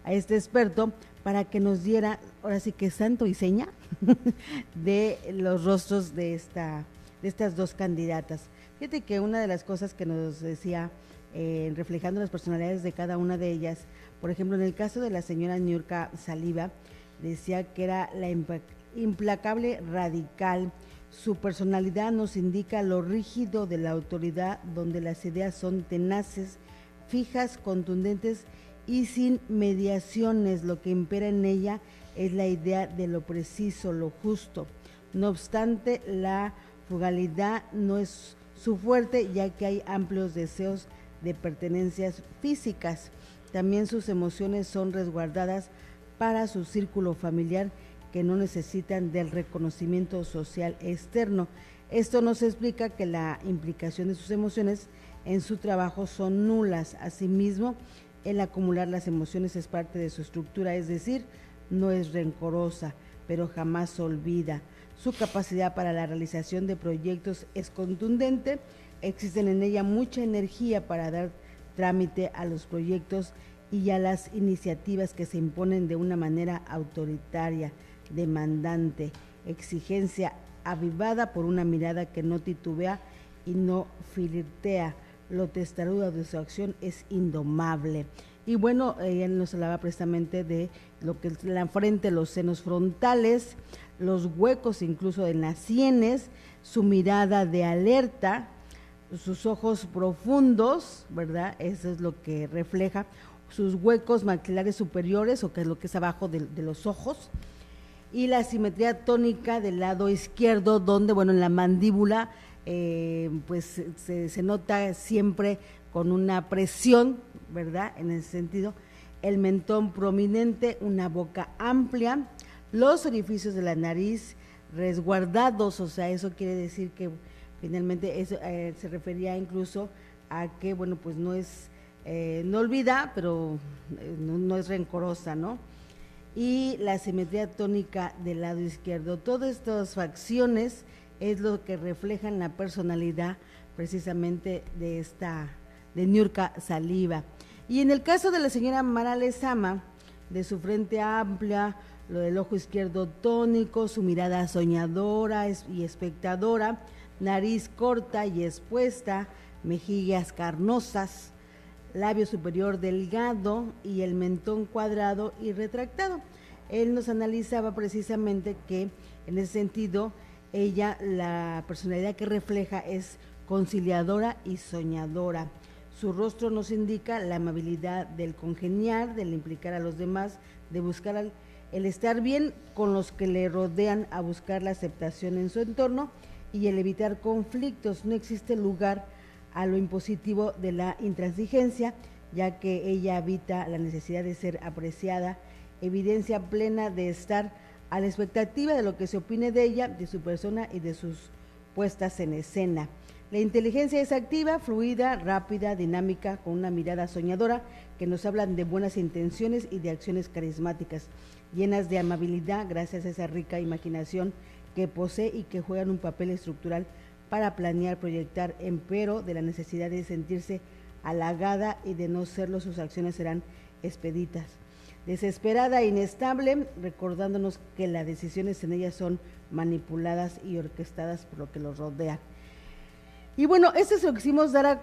S1: experto para que nos diera, ahora sí que santo y seña, de los rostros de estas dos candidatas. Fíjate que una de las cosas que nos decía, reflejando las personalidades de cada una de ellas, por ejemplo, en el caso de la señora Niurka Saliva, decía que era la implacable radical. Su personalidad nos indica lo rígido de la autoridad, donde las ideas son tenaces, fijas, contundentes y sin mediaciones. Lo que impera en ella es la idea de lo preciso, lo justo. No obstante, la frugalidad no es su fuerte, ya que hay amplios deseos de pertenencias físicas. También sus emociones son resguardadas para su círculo familiar, que no necesitan del reconocimiento social externo. Esto nos explica que la implicación de sus emociones en su trabajo son nulas. Asimismo, el acumular las emociones es parte de su estructura, es decir, no es rencorosa, pero jamás olvida. Su capacidad para la realización de proyectos es contundente, existen en ella mucha energía para dar trámite a los proyectos y a las iniciativas que se imponen de una manera autoritaria, demandante, exigencia avivada por una mirada que no titubea y no flirtea. Lo testarudo de su acción es indomable. Y bueno, ella nos hablaba precisamente de lo que es la frente, los senos frontales, los huecos incluso en las sienes, su mirada de alerta, sus ojos profundos, ¿verdad? Eso es lo que refleja, sus huecos maxilares superiores, o que es lo que es abajo de los ojos, y la simetría tónica del lado izquierdo, donde, bueno, en la mandíbula, pues se nota siempre con una presión, ¿verdad? En ese sentido, el mentón prominente, una boca amplia, los orificios de la nariz resguardados, o sea, eso quiere decir que finalmente eso se refería incluso a que, bueno, pues no es, no olvida, pero no es rencorosa, ¿no? Y la simetría tónica del lado izquierdo. Todas estas facciones es lo que reflejan la personalidad precisamente de Niurka Saliva. Y en el caso de la señora Mara Lezama, de su frente amplia, lo del ojo izquierdo tónico, su mirada soñadora y espectadora, nariz corta y expuesta, mejillas carnosas, labio superior delgado y el mentón cuadrado y retractado. Él nos analizaba precisamente que en ese sentido ella, la personalidad que refleja es conciliadora y soñadora. Su rostro nos indica la amabilidad del congeniar, del implicar a los demás, de buscar el estar bien con los que le rodean, a buscar la aceptación en su entorno y el evitar conflictos. No existe lugar a lo impositivo de la intransigencia, ya que ella evita la necesidad de ser apreciada, evidencia plena de estar a la expectativa de lo que se opine de ella, de su persona y de sus puestas en escena. La inteligencia es activa, fluida, rápida, dinámica, con una mirada soñadora que nos hablan de buenas intenciones y de acciones carismáticas, llenas de amabilidad gracias a esa rica imaginación que posee y que juegan un papel estructural para planear, proyectar, empero de la necesidad de sentirse halagada y de no serlo, sus acciones serán expeditas. Desesperada e inestable, recordándonos que las decisiones en ella son manipuladas y orquestadas por lo que los rodea. Y bueno, esto es lo que quisimos dar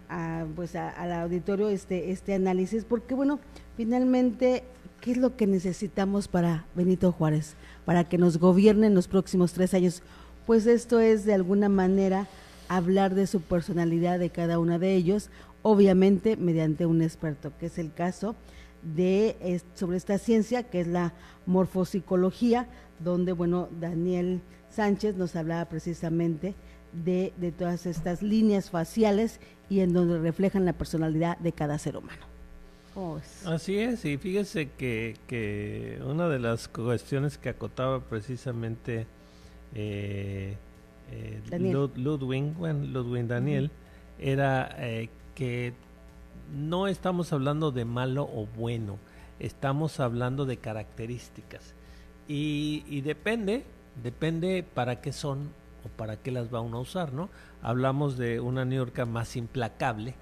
S1: al auditorio este análisis, porque bueno, finalmente, ¿qué es lo que necesitamos para Benito Juárez? Para que nos gobierne en los próximos 3 años. Pues esto es de alguna manera hablar de su personalidad de cada uno de ellos, obviamente mediante un experto, que es el caso sobre esta ciencia que es la morfopsicología, donde bueno, Daniel Sánchez nos hablaba precisamente de todas estas líneas faciales y en donde reflejan la personalidad de cada ser humano.
S2: Así es, y fíjese que una de las cuestiones que acotaba precisamente Ludwig Daniel era que no estamos hablando de malo o bueno, estamos hablando de características y depende para qué son o para qué las va uno a usar, ¿no? Hablamos de una Niurka más implacable,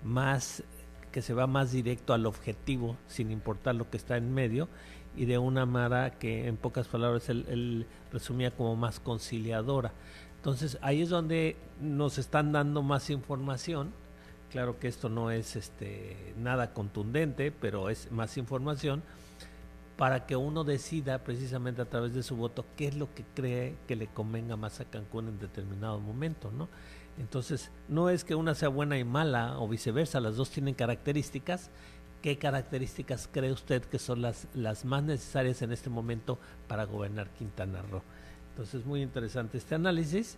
S2: más que se va más directo al objetivo sin importar lo que está en medio, y de una Mara que en pocas palabras él resumía como más conciliadora. Entonces ahí es donde nos están dando más información. Claro que esto no es nada contundente, pero es más información para que uno decida precisamente a través de su voto qué es lo que cree que le convenga más a Cancún en determinado momento, ¿no? Entonces, no es que una sea buena y mala o viceversa, las dos tienen características. ¿Qué características cree usted que son las más necesarias en este momento para gobernar Quintana Roo? Entonces, muy interesante este análisis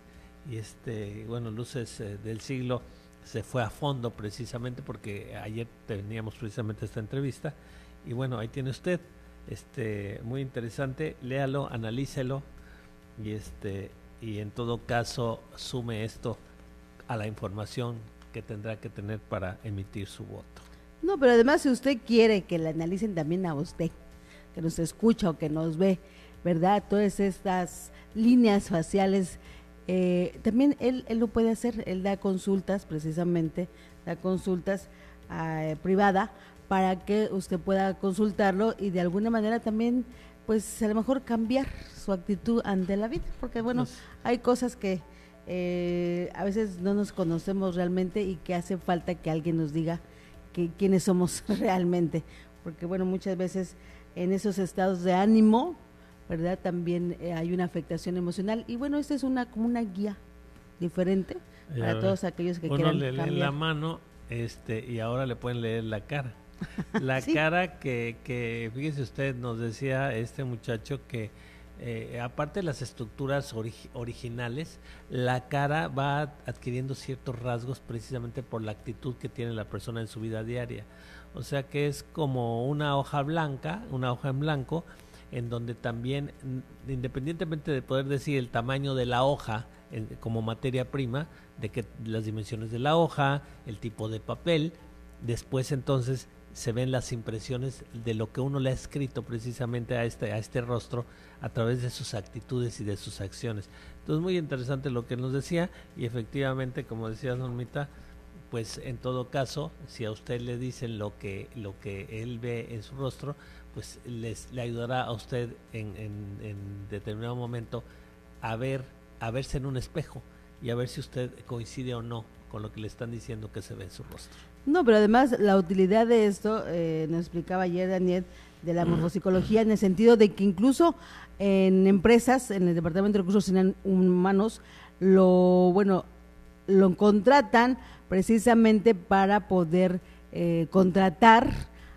S2: y bueno, Luces del Siglo se fue a fondo precisamente porque ayer teníamos precisamente esta entrevista y bueno, ahí tiene usted, muy interesante, léalo, analícelo y en todo caso sume esto a la información que tendrá que tener para emitir su voto.
S1: No, pero además si usted quiere que le analicen también a usted, que nos escucha o que nos ve, ¿verdad? Todas estas líneas faciales, también él lo puede hacer, él da consultas precisamente, privada para que usted pueda consultarlo y de alguna manera también pues a lo mejor cambiar su actitud ante la vida, porque bueno, hay cosas que a veces no nos conocemos realmente y que hace falta que alguien nos diga quiénes somos realmente, porque bueno, muchas veces en esos estados de ánimo, ¿verdad? También hay una afectación emocional y bueno, esta es como una guía diferente para todos aquellos que quieran
S2: le
S1: cambiar.
S2: leen la mano y ahora le pueden leer la cara. La sí. Cara que fíjese usted, nos decía este muchacho que aparte de las estructuras originales, la cara va adquiriendo ciertos rasgos precisamente por la actitud que tiene la persona en su vida diaria. O sea que es como una hoja en blanco, en donde también, independientemente de poder decir el tamaño de la hoja como materia prima, de que las dimensiones de la hoja, el tipo de papel, después entonces se ven las impresiones de lo que uno le ha escrito precisamente a este rostro a través de sus actitudes y de sus acciones. Entonces muy interesante lo que nos decía y efectivamente, como decía Normita, pues en todo caso, si a usted le dicen lo que él ve en su rostro, pues le ayudará a usted en determinado momento a verse en un espejo y a ver si usted coincide o no con lo que le están diciendo que se ve en su rostro.
S1: No, pero además la utilidad de esto, nos explicaba ayer Daniel, de la morfopsicología, en el sentido de que incluso en empresas, en el Departamento de Recursos Humanos, lo contratan precisamente para poder contratar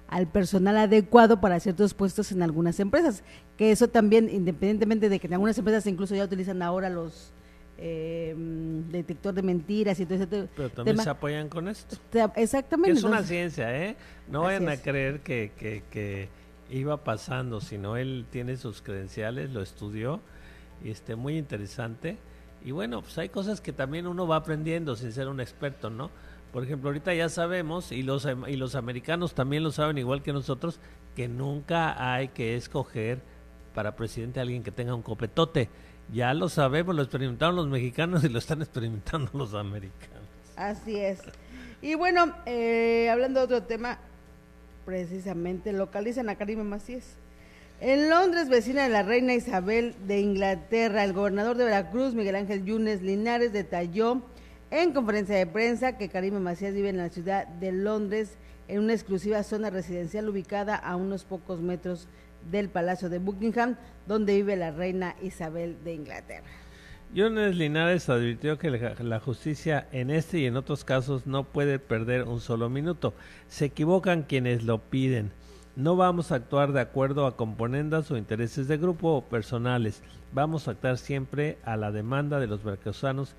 S1: al personal adecuado para ciertos puestos en algunas empresas, que eso también, independientemente de que en algunas empresas incluso ya utilizan ahora los detector de mentiras y todo ese
S2: pero también se apoyan con esto.
S1: Exactamente.
S2: Que es una ciencia, no vayan a creer que iba pasando, sino él tiene sus credenciales, lo estudió y muy interesante. Y bueno, pues hay cosas que también uno va aprendiendo sin ser un experto, ¿no? Por ejemplo, ahorita ya sabemos, y los americanos también lo saben igual que nosotros, que nunca hay que escoger para presidente a alguien que tenga un copetote. Ya lo sabemos, lo experimentaron los mexicanos y lo están experimentando los americanos.
S1: Así es. Y bueno, hablando de otro tema, precisamente localizan a Karime Macías. En Londres, vecina de la reina Isabel de Inglaterra, el gobernador de Veracruz, Miguel Ángel Yunes Linares, detalló en conferencia de prensa que Karime Macías vive en la ciudad de Londres, en una exclusiva zona residencial ubicada a unos pocos metros del Palacio de Buckingham, donde vive la reina Isabel de Inglaterra.
S2: Yunes Linares advirtió que la justicia en este y en otros casos no puede perder un solo minuto. Se equivocan quienes lo piden. No vamos a actuar de acuerdo a componendas o intereses de grupo o personales. Vamos a actuar siempre a la demanda de los veracruzanos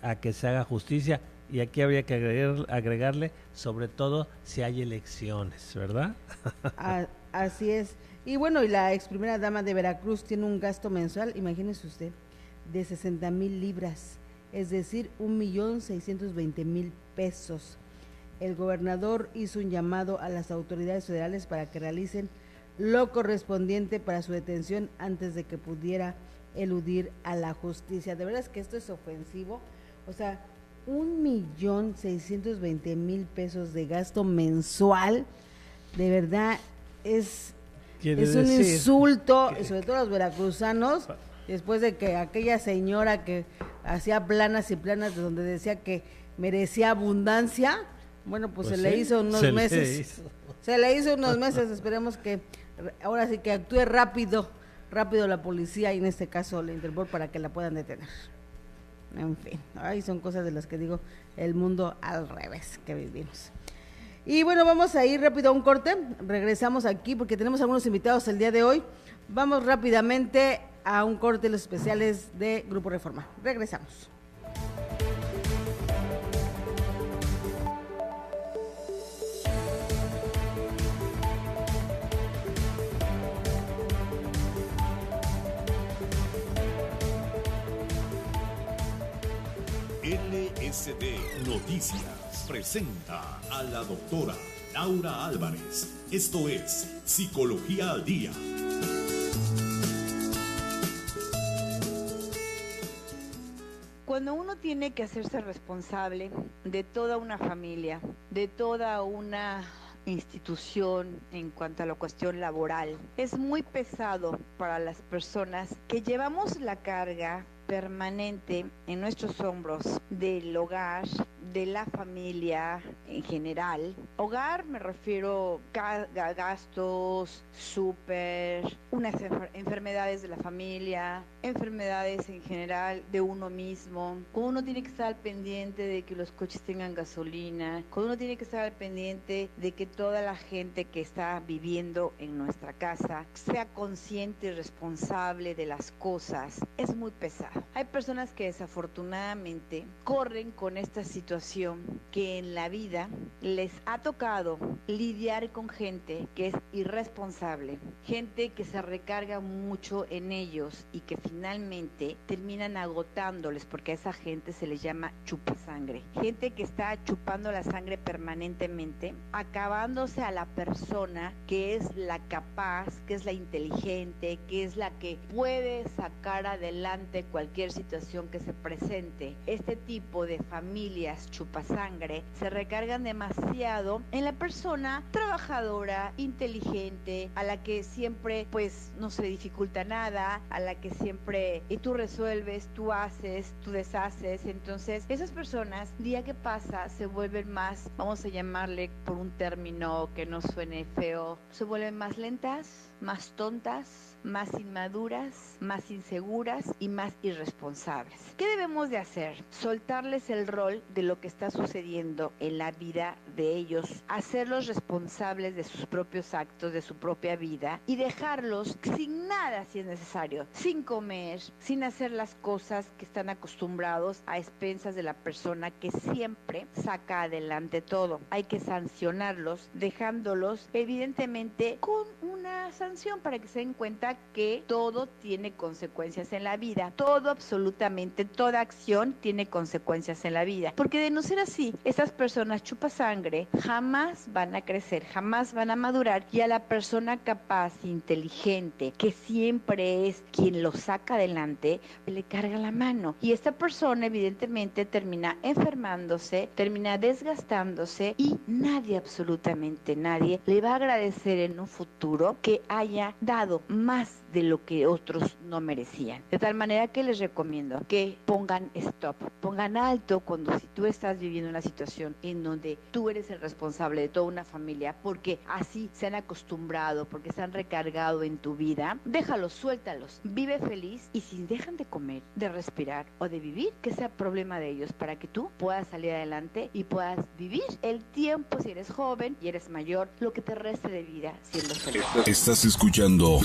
S2: a que se haga justicia. Y aquí habría que agregarle, sobre todo si hay elecciones, ¿verdad?
S1: Así es. Y bueno, y la ex primera dama de Veracruz tiene un gasto mensual, imagínese usted, de 60,000 libras, es decir, 1,620,000 pesos. El gobernador hizo un llamado a las autoridades federales para que realicen lo correspondiente para su detención antes de que pudiera eludir a la justicia. De verdad es que esto es ofensivo, o sea, 1,620,000 pesos de gasto mensual, de verdad es Es un insulto, y sobre todo a los veracruzanos, después de que aquella señora que hacía planas y planas de donde decía que merecía abundancia, bueno, pues se le hizo unos meses. Se le hizo unos meses, esperemos que ahora sí que actúe rápido la policía y en este caso la Interpol para que la puedan detener. En fin, son cosas de las que digo, el mundo al revés que vivimos. Y bueno, vamos a ir rápido a un corte, regresamos aquí porque tenemos algunos invitados el día de hoy. Vamos rápidamente a un corte de los especiales de Grupo Reforma. Regresamos.
S3: LSD Noticias presenta a la doctora Laura Álvarez. Esto es Psicología al Día.
S11: Cuando uno tiene que hacerse responsable de toda una familia, de toda una institución en cuanto a la cuestión laboral, es muy pesado para las personas que llevamos la carga permanente en nuestros hombros del hogar, de la familia en general. Hogar me refiero a gastos, súper, unas enfermedades de la familia, enfermedades en general de uno mismo. Cuando uno tiene que estar al pendiente de que los coches tengan gasolina, cuando uno tiene que estar al pendiente de que toda la gente que está viviendo en nuestra casa sea consciente y responsable de las cosas, es muy pesado. Hay personas que desafortunadamente corren con esta situación que en la vida les ha tocado lidiar con gente que es irresponsable, gente que se recarga mucho en ellos y que finalmente terminan agotándoles, porque a esa gente se les llama chupasangre, gente que está chupando la sangre permanentemente, acabándose a la persona que es la capaz, que es la inteligente, que es la que puede sacar adelante cualquier situación que se presente. Este tipo de familias chupasangre se recargan demasiado en la persona trabajadora, inteligente, a la que siempre pues no se le dificulta nada, a la que siempre tú resuelves, tú haces, tú deshaces. Entonces esas personas día que pasa se vuelven más, vamos a llamarle por un término que no suene feo, se vuelven más lentas, más tontas, más inmaduras, más inseguras y más irresponsables. ¿Qué debemos de hacer? Soltarles el rol de lo que está sucediendo en la vida de ellos, hacerlos responsables de sus propios actos, de su propia vida y dejarlos sin nada si es necesario, sin comer, sin hacer las cosas que están acostumbrados a expensas de la persona que siempre saca adelante todo. Hay que sancionarlos, dejándolos evidentemente con una sanción para que se den cuenta que todo tiene consecuencias en la vida, todo, absolutamente toda acción tiene consecuencias en la vida, porque de no ser así, estas personas chupasangre jamás van a crecer, jamás van a madurar, y a la persona capaz, inteligente, que siempre es quien lo saca adelante, le carga la mano, y esta persona evidentemente termina enfermándose, termina desgastándose, y nadie, absolutamente nadie, le va a agradecer en un futuro que haya dado más de lo que otros no merecían. De tal manera que les recomiendo que pongan stop, pongan alto cuando si tú estás viviendo una situación en donde tú eres el responsable de toda una familia, porque así se han acostumbrado, porque se han recargado en tu vida. Déjalos, suéltalos, vive feliz, y si dejan de comer, de respirar o de vivir, que sea problema de ellos, para que tú puedas salir adelante y puedas vivir el tiempo, si eres joven y eres mayor, lo que te reste de vida siendo feliz.
S3: Estás escuchando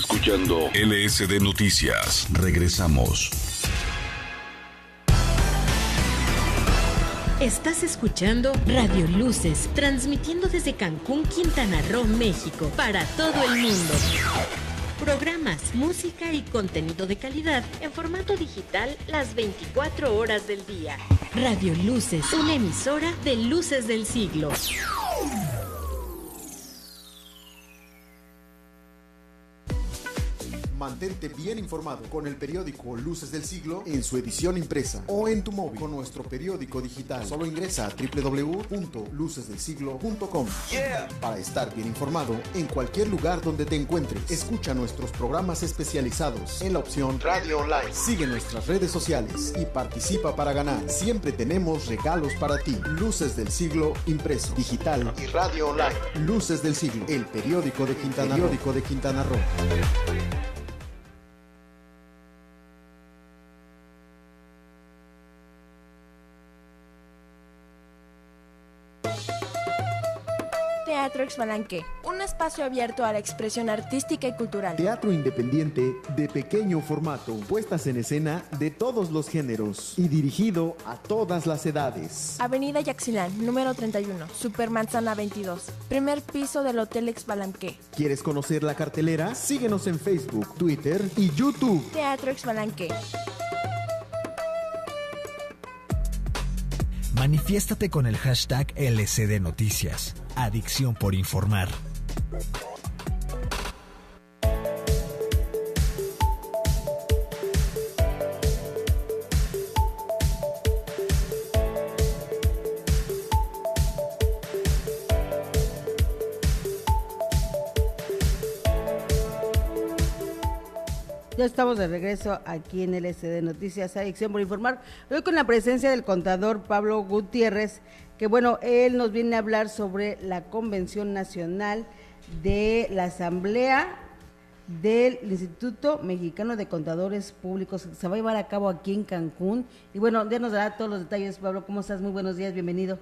S3: LSD Noticias. Regresamos.
S6: Estás escuchando Radio Luces, transmitiendo desde Cancún, Quintana Roo, México, para todo el mundo. Programas, música y contenido de calidad en formato digital las 24 horas del día. Radio Luces, una emisora de Luces del Siglo.
S7: Mantente bien informado con el periódico Luces del Siglo en su edición impresa o en tu móvil con nuestro periódico digital. Solo ingresa a www.lucesdelsiglo.com. Para estar bien informado en cualquier lugar donde te encuentres. Escucha nuestros programas especializados en la opción Radio Online. Sigue nuestras redes sociales y participa para ganar. Siempre tenemos regalos para ti. Luces del Siglo impreso, digital y radio online. Luces del Siglo, el periódico de Quintana Roo.
S8: Teatro Exbalanque, un espacio abierto a la expresión artística y cultural.
S7: Teatro independiente de pequeño formato, puestas en escena de todos los géneros y dirigido a todas las edades.
S8: Avenida Yaxilán, número 31, Supermanzana 22, primer piso del Hotel Exbalanque.
S7: ¿Quieres conocer la cartelera? Síguenos en Facebook, Twitter y YouTube.
S8: Teatro Exbalanque.
S5: Manifiéstate con el hashtag LCD Noticias. Adicción por informar.
S1: Ya estamos de regreso aquí en LCD Noticias, Adicción por informar. Hoy con la presencia del contador Pablo Gutiérrez, que bueno, él nos viene a hablar sobre la Convención Nacional de la Asamblea del Instituto Mexicano de Contadores Públicos, que se va a llevar a cabo aquí en Cancún. Y bueno, ya nos dará todos los detalles. Pablo, ¿cómo estás? Muy buenos días, bienvenido.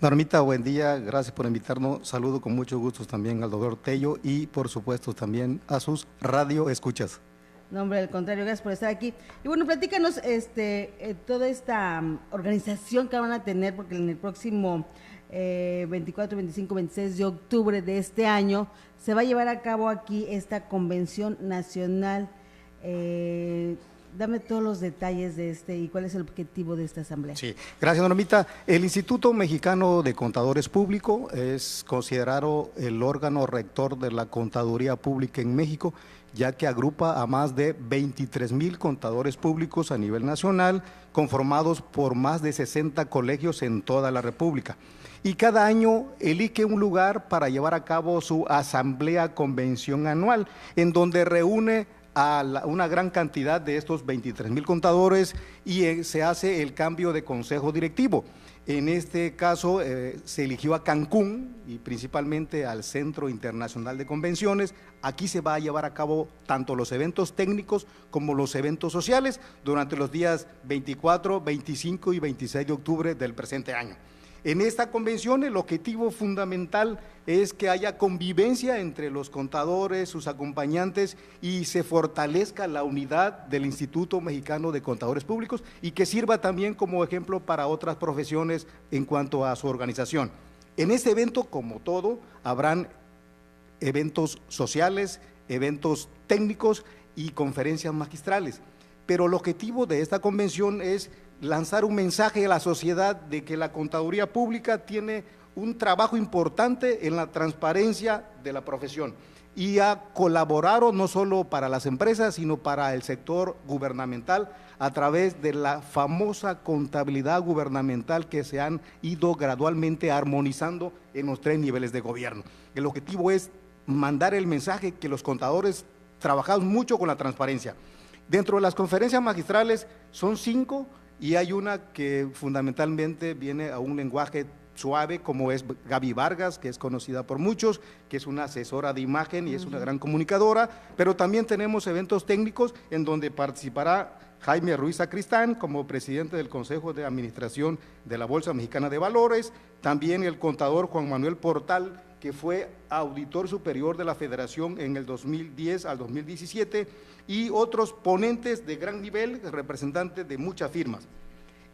S12: Normita, buen día, gracias por invitarnos. Saludo con mucho gusto también al doctor Tello y por supuesto también a sus radio escuchas.
S1: No, hombre, al contrario, gracias por estar aquí. Y bueno, platícanos toda esta organización que van a tener, porque en el próximo 24, 25, 26 de octubre de este año se va a llevar a cabo aquí esta Convención Nacional. Dame todos los detalles de y cuál es el objetivo de esta asamblea.
S12: Sí, gracias, Normita. El Instituto Mexicano de Contadores Públicos es considerado el órgano rector de la contaduría pública en México, ya que agrupa a más de 23,000 contadores públicos a nivel nacional, conformados por más de 60 colegios en toda la República. Y cada año elige un lugar para llevar a cabo su asamblea convención anual, en donde reúne a una gran cantidad de estos 23,000 contadores y se hace el cambio de consejo directivo. En este caso se eligió a Cancún y principalmente al Centro Internacional de Convenciones. Aquí se va a llevar a cabo tanto los eventos técnicos como los eventos sociales durante los días 24, 25 y 26 de octubre del presente año. En esta convención el objetivo fundamental es que haya convivencia entre los contadores, sus acompañantes y se fortalezca la unidad del Instituto Mexicano de Contadores Públicos y que sirva también como ejemplo para otras profesiones en cuanto a su organización. En este evento, como todo, habrán eventos sociales, eventos técnicos y conferencias magistrales, pero el objetivo de esta convención es lanzar un mensaje a la sociedad de que la contaduría pública tiene un trabajo importante en la transparencia de la profesión y ha colaborado no solo para las empresas, sino para el sector gubernamental a través de la famosa contabilidad gubernamental que se han ido gradualmente armonizando en los 3 niveles de gobierno. El objetivo es mandar el mensaje que los contadores trabajamos mucho con la transparencia. Dentro de las conferencias magistrales son 5, y hay una que fundamentalmente viene a un lenguaje suave, como es Gaby Vargas, que es conocida por muchos, que es una asesora de imagen y es una gran comunicadora, pero también tenemos eventos técnicos en donde participará Jaime Ruiz Sacristán como presidente del Consejo de Administración de la Bolsa Mexicana de Valores, también el contador Juan Manuel Portal, que fue auditor superior de la Federación en el 2010 al 2017, y otros ponentes de gran nivel, representantes de muchas firmas.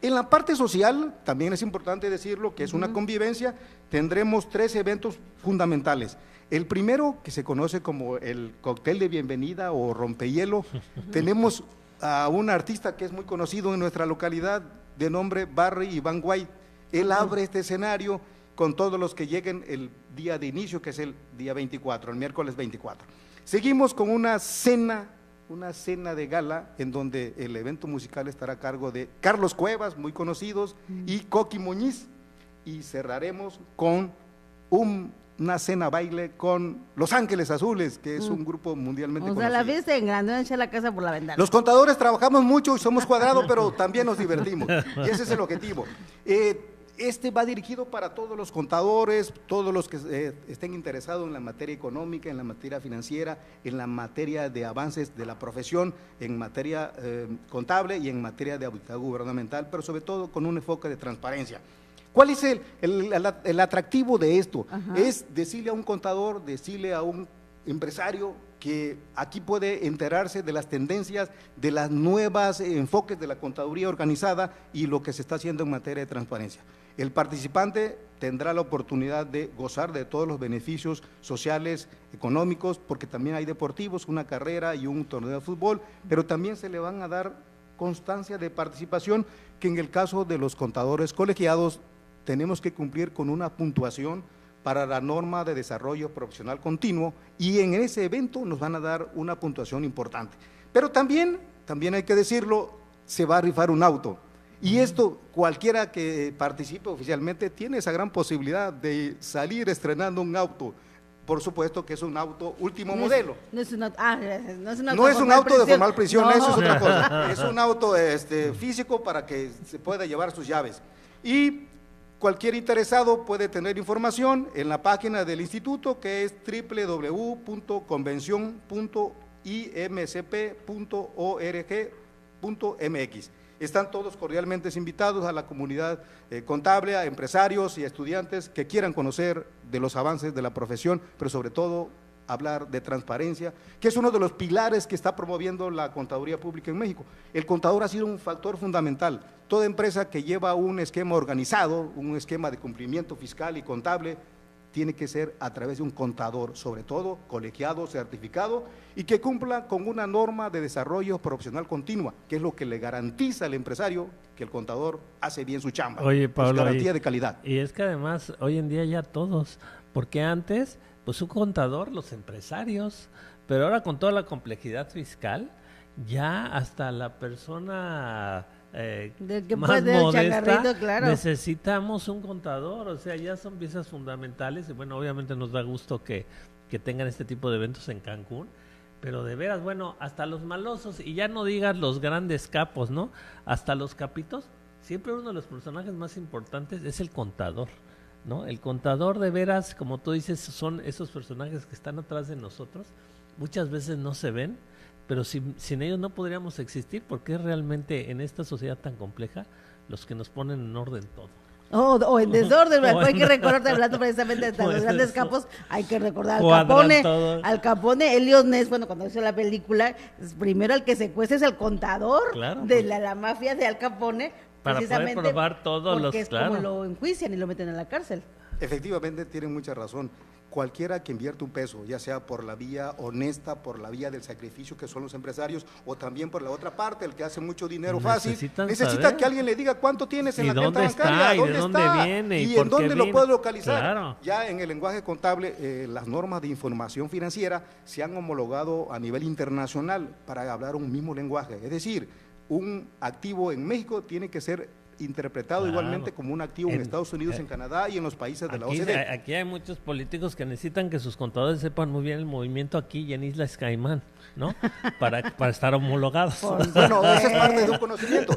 S12: En la parte social, también es importante decirlo, que es una convivencia, tendremos 3 eventos fundamentales. El primero, que se conoce como el cóctel de bienvenida o rompehielo, tenemos a un artista que es muy conocido en nuestra localidad, de nombre Barry Iván White. Él abre este escenario con todos los que lleguen el día de inicio, que es el día 24, el miércoles 24. Seguimos con una cena una cena de gala en donde el evento musical estará a cargo de Carlos Cuevas, muy conocidos, y Coqui Muñiz, y cerraremos con una cena baile con Los Ángeles Azules, que es un grupo mundialmente conocido.
S1: La viste en grande, echar la casa por la ventana.
S12: Los contadores trabajamos mucho y somos cuadrados, pero también nos divertimos, y ese es el objetivo. Este va dirigido para todos los contadores, todos los que estén interesados en la materia económica, en la materia financiera, en la materia de avances de la profesión, en materia contable y en materia de auditoría gubernamental, pero sobre todo con un enfoque de transparencia. ¿Cuál es el atractivo de esto? Ajá. Es decirle a un contador, decirle a un empresario que aquí puede enterarse de las tendencias, de las nuevas enfoques de la contaduría organizada y lo que se está haciendo en materia de transparencia. El participante tendrá la oportunidad de gozar de todos los beneficios sociales, económicos, porque también hay deportivos, una carrera y un torneo de fútbol, pero también se le van a dar constancia de participación que en el caso de los contadores colegiados tenemos que cumplir con una puntuación para la norma de desarrollo profesional continuo y en ese evento nos van a dar una puntuación importante. Pero también hay que decirlo, se va a rifar un auto. Y esto, cualquiera que participe oficialmente tiene esa gran posibilidad de salir estrenando un auto. Por supuesto que es un auto último modelo.
S1: No es un
S12: auto de formal prisión, eso es otra cosa. Es un auto físico para que se pueda llevar sus llaves. Y cualquier interesado puede tener información en la página del instituto, que es www.convención.imcp.org.mx. Están todos cordialmente invitados a la comunidad contable, a empresarios y a estudiantes que quieran conocer de los avances de la profesión, pero sobre todo hablar de transparencia, que es uno de los pilares que está promoviendo la contaduría pública en México. El contador ha sido un factor fundamental. Toda empresa que lleva un esquema organizado, un esquema de cumplimiento fiscal y contable, tiene que ser a través de un contador, sobre todo colegiado, certificado, y que cumpla con una norma de desarrollo profesional continua, que es lo que le garantiza al empresario que el contador hace bien su chamba.
S2: Oye, Pablo,
S12: es garantía de calidad.
S2: Y es que además, hoy en día ya todos, porque antes, pues un contador, los empresarios, pero ahora con toda la complejidad fiscal, ya hasta la persona más modesta, claro, necesitamos un contador, o sea, ya son piezas fundamentales y bueno, obviamente nos da gusto que tengan este tipo de eventos en Cancún, pero de veras, bueno, hasta los malosos, y ya no digas los grandes capos, ¿no? Hasta los capitos, siempre uno de los personajes más importantes es el contador, ¿no? El contador de veras, como tú dices, son esos personajes que están atrás de nosotros, muchas veces no se ven, pero sin ellos no podríamos existir, porque es realmente en esta sociedad tan compleja los que nos ponen en orden todo.
S1: O en desorden, hay que recordar, hablando precisamente de los grandes capos, hay que recordar al Capone, Elliot Ness, bueno, cuando hizo la película, primero el que secuestra es el contador, claro, de la mafia de Al Capone,
S2: para poder probar todos
S1: porque es como lo enjuician y lo meten en la cárcel.
S12: Efectivamente, tienen mucha razón. Cualquiera que invierte un peso, ya sea por la vía honesta, por la vía del sacrificio que son los empresarios, o también por la otra parte, el que hace mucho dinero fácil, necesita que alguien le diga cuánto tienes en la cuenta bancaria,
S2: dónde viene,
S12: y en dónde lo puede localizar. Claro. Ya en el lenguaje contable, las normas de información financiera se han homologado a nivel internacional para hablar un mismo lenguaje. Es decir, un activo en México tiene que ser interpretado igualmente como un activo en Estados Unidos, en Canadá y en los países de la OCDE.
S2: Aquí hay muchos políticos que necesitan que sus contadores sepan muy bien el movimiento aquí y en Islas Caimán, ¿no? para estar homologados.
S12: Bueno, esa es parte de un conocimiento.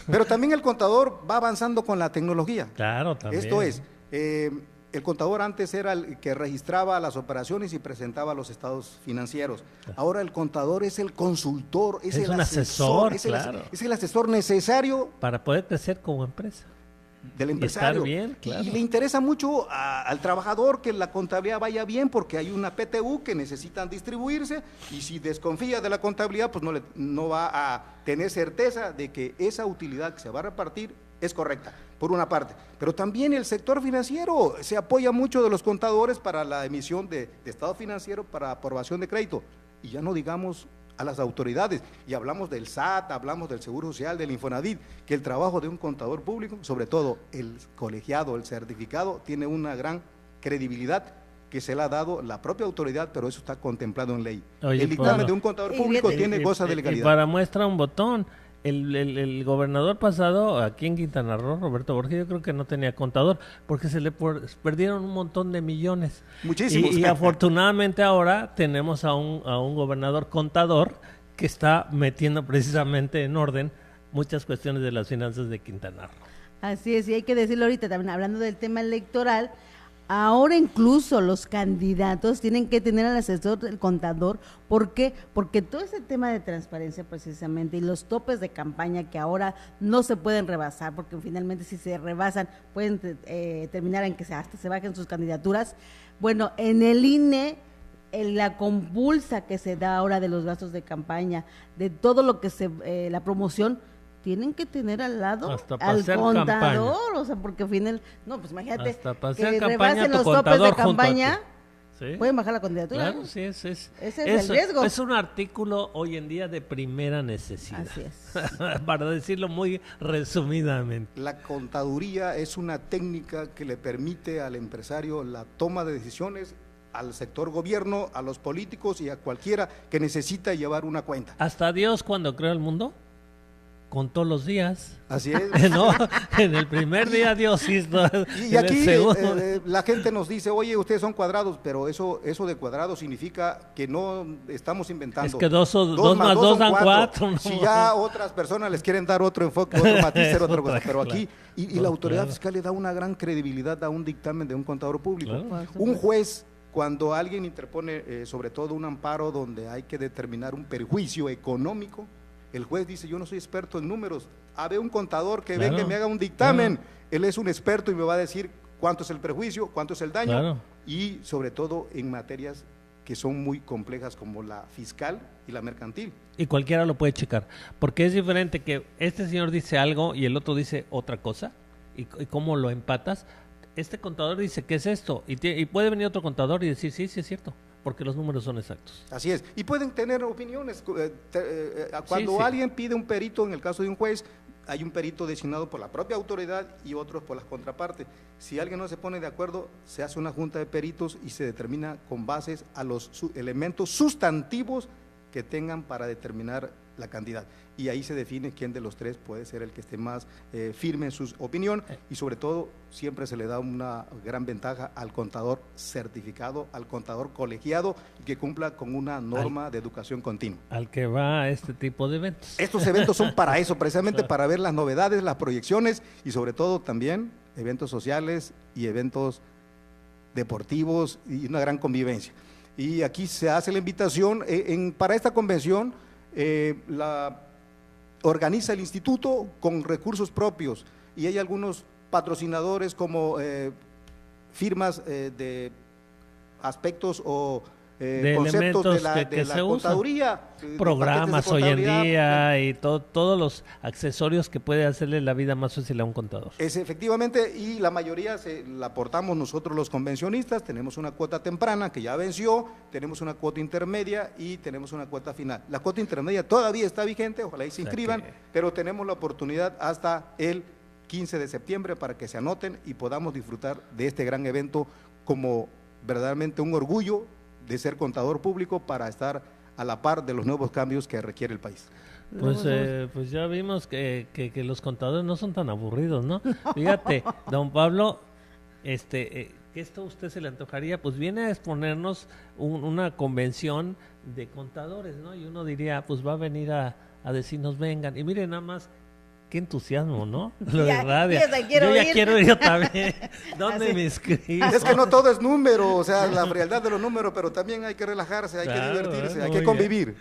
S12: Pero también el contador va avanzando con la tecnología.
S2: Claro, también.
S12: Esto es, el contador antes era el que registraba las operaciones y presentaba los estados financieros. Ahora el contador es el consultor, es el asesor,
S2: claro.
S12: Es el asesor necesario
S2: para poder crecer como empresa.
S12: Del empresario.
S2: Estar bien, claro.
S12: Y le interesa mucho al trabajador que la contabilidad vaya bien, porque hay una PTU que necesitan distribuirse, y si desconfía de la contabilidad, pues no va a tener certeza de que esa utilidad que se va a repartir es correcta, por una parte. Pero también el sector financiero se apoya mucho de los contadores para la emisión de estado financiero para aprobación de crédito, y ya no digamos a las autoridades, y hablamos del SAT, hablamos del Seguro Social, del Infonavit, que el trabajo de un contador público, sobre todo el colegiado, el certificado, tiene una gran credibilidad que se le ha dado la propia autoridad, pero eso está contemplado en ley.
S2: Oye,
S12: el dictamen
S2: Pablo,
S12: de un contador público goza de legalidad.
S2: Y para muestra un botón, el gobernador pasado aquí en Quintana Roo, Roberto Borges, yo creo que no tenía contador, porque se le perdieron un montón de millones.
S12: Muchísimos.
S2: Y afortunadamente ahora tenemos a un gobernador contador que está metiendo precisamente en orden muchas cuestiones de las finanzas de Quintana Roo.
S1: Así es, y hay que decirlo ahorita también, hablando del tema electoral, ahora incluso los candidatos tienen que tener al asesor del contador. ¿Por qué? Porque todo ese tema de transparencia precisamente y los topes de campaña que ahora no se pueden rebasar, porque finalmente si se rebasan pueden terminar en que hasta se bajen sus candidaturas. Bueno, en el INE, en la compulsa que se da ahora de los gastos de campaña, de todo lo que la promoción, tienen que tener al lado al contador, campaña. O sea, porque al final, no, pues imagínate que rebasen los topes de campaña, ¿sí? Pueden bajar la candidatura.
S2: Claro, sí, ese es
S1: el riesgo.
S2: Es un artículo hoy en día de primera necesidad.
S1: Así es.
S2: Para decirlo muy resumidamente.
S12: La contaduría es una técnica que le permite al empresario la toma de decisiones, al sector gobierno, a los políticos y a cualquiera que necesita llevar una cuenta.
S2: Hasta Dios, cuando creó el mundo, contó los días.
S12: Así es.
S2: No, en el primer día Dios hizo.
S12: Y aquí la gente nos dice, oye, ustedes son cuadrados, pero eso de cuadrado significa que no estamos inventando.
S2: Es que dos más dos dan cuatro.
S12: No. Si ya otras personas les quieren dar otro enfoque, otro matiz, otra cosa. Pero aquí, y la autoridad fiscal le da una gran credibilidad a un dictamen de un contador público. Claro. Un juez, cuando alguien interpone, sobre todo un amparo donde hay que determinar un perjuicio económico, el juez dice, yo no soy experto en números, habe un contador que venga y me haga un dictamen, él es un experto y me va a decir cuánto es el perjuicio, cuánto es el daño, y sobre todo en materias que son muy complejas como la fiscal y la mercantil.
S2: Y cualquiera lo puede checar, porque es diferente que este señor dice algo y el otro dice otra cosa, y cómo lo empatas. Este contador dice, ¿qué es esto? Y puede venir otro contador y decir, sí, es cierto, porque los números son exactos.
S12: Así es, y pueden tener opiniones. Cuando alguien pide un perito, en el caso de un juez, hay un perito designado por la propia autoridad y otros por las contrapartes. Si alguien no se pone de acuerdo, se hace una junta de peritos y se determina con bases a los elementos sustantivos que tengan para determinar la cantidad. Y ahí se define quién de los tres puede ser el que esté más firme en su opinión, y sobre todo siempre se le da una gran ventaja al contador certificado, al contador colegiado, que cumpla con una norma de educación continua.
S2: Al que va a este tipo de eventos.
S12: Estos eventos son para eso, precisamente para ver las novedades, las proyecciones y sobre todo también eventos sociales y eventos deportivos y una gran convivencia. Y aquí se hace la invitación para esta convención. La organiza el instituto con recursos propios y hay algunos patrocinadores como firmas de aspectos o conceptos de la contaduría,
S2: programas hoy en día y todos los accesorios que puede hacerle la vida más fácil a un contador.
S12: Es efectivamente, y la mayoría la aportamos nosotros los convencionistas. Tenemos una cuota temprana que ya venció, tenemos una cuota intermedia y tenemos una cuota final. La cuota intermedia todavía está vigente, ojalá y se inscriban, pero tenemos la oportunidad hasta el 15 de septiembre para que se anoten y podamos disfrutar de este gran evento como verdaderamente un orgullo de ser contador público para estar a la par de los nuevos cambios que requiere el país.
S2: Pues ya vimos que los contadores no son tan aburridos, ¿no? Fíjate, don Pablo, que esto a usted se le antojaría, pues viene a exponernos una convención de contadores, ¿no? Y uno diría, pues va a venir a decirnos, vengan, y miren nada más, qué entusiasmo, ¿no? Lo de radio. Yo ya quiero ir también. ¿Dónde me inscribo?
S12: Es que no todo es número, o sea, la frialdad de los números, pero también hay que relajarse, hay que divertirse, hay que convivir.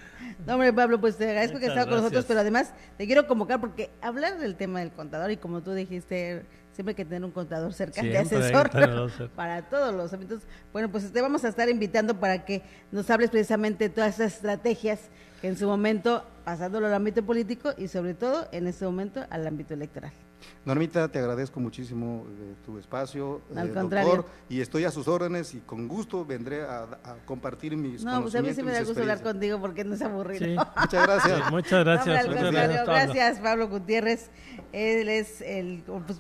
S1: No, hombre, Pablo, pues te agradezco que estés con nosotros, pero además te quiero convocar porque hablar del tema del contador, y como tú dijiste, siempre hay que tener un contador cerca de asesor para todos los ámbitos. Bueno, pues te vamos a estar invitando para que nos hables precisamente de todas esas estrategias que en su momento, pasándolo al ámbito político y sobre todo en este momento al ámbito electoral.
S12: Normita, te agradezco muchísimo tu espacio,
S1: Al contrario.
S12: doctor, y estoy a sus órdenes y con gusto vendré a compartir mis
S1: No, pues a mí
S12: conocimientos.
S1: sí me da gusto hablar contigo porque no es aburrido.
S2: Sí.
S12: Muchas gracias.
S2: Sí, muchas gracias.
S1: No, al contrario, gracias Pablo Gutiérrez. Él es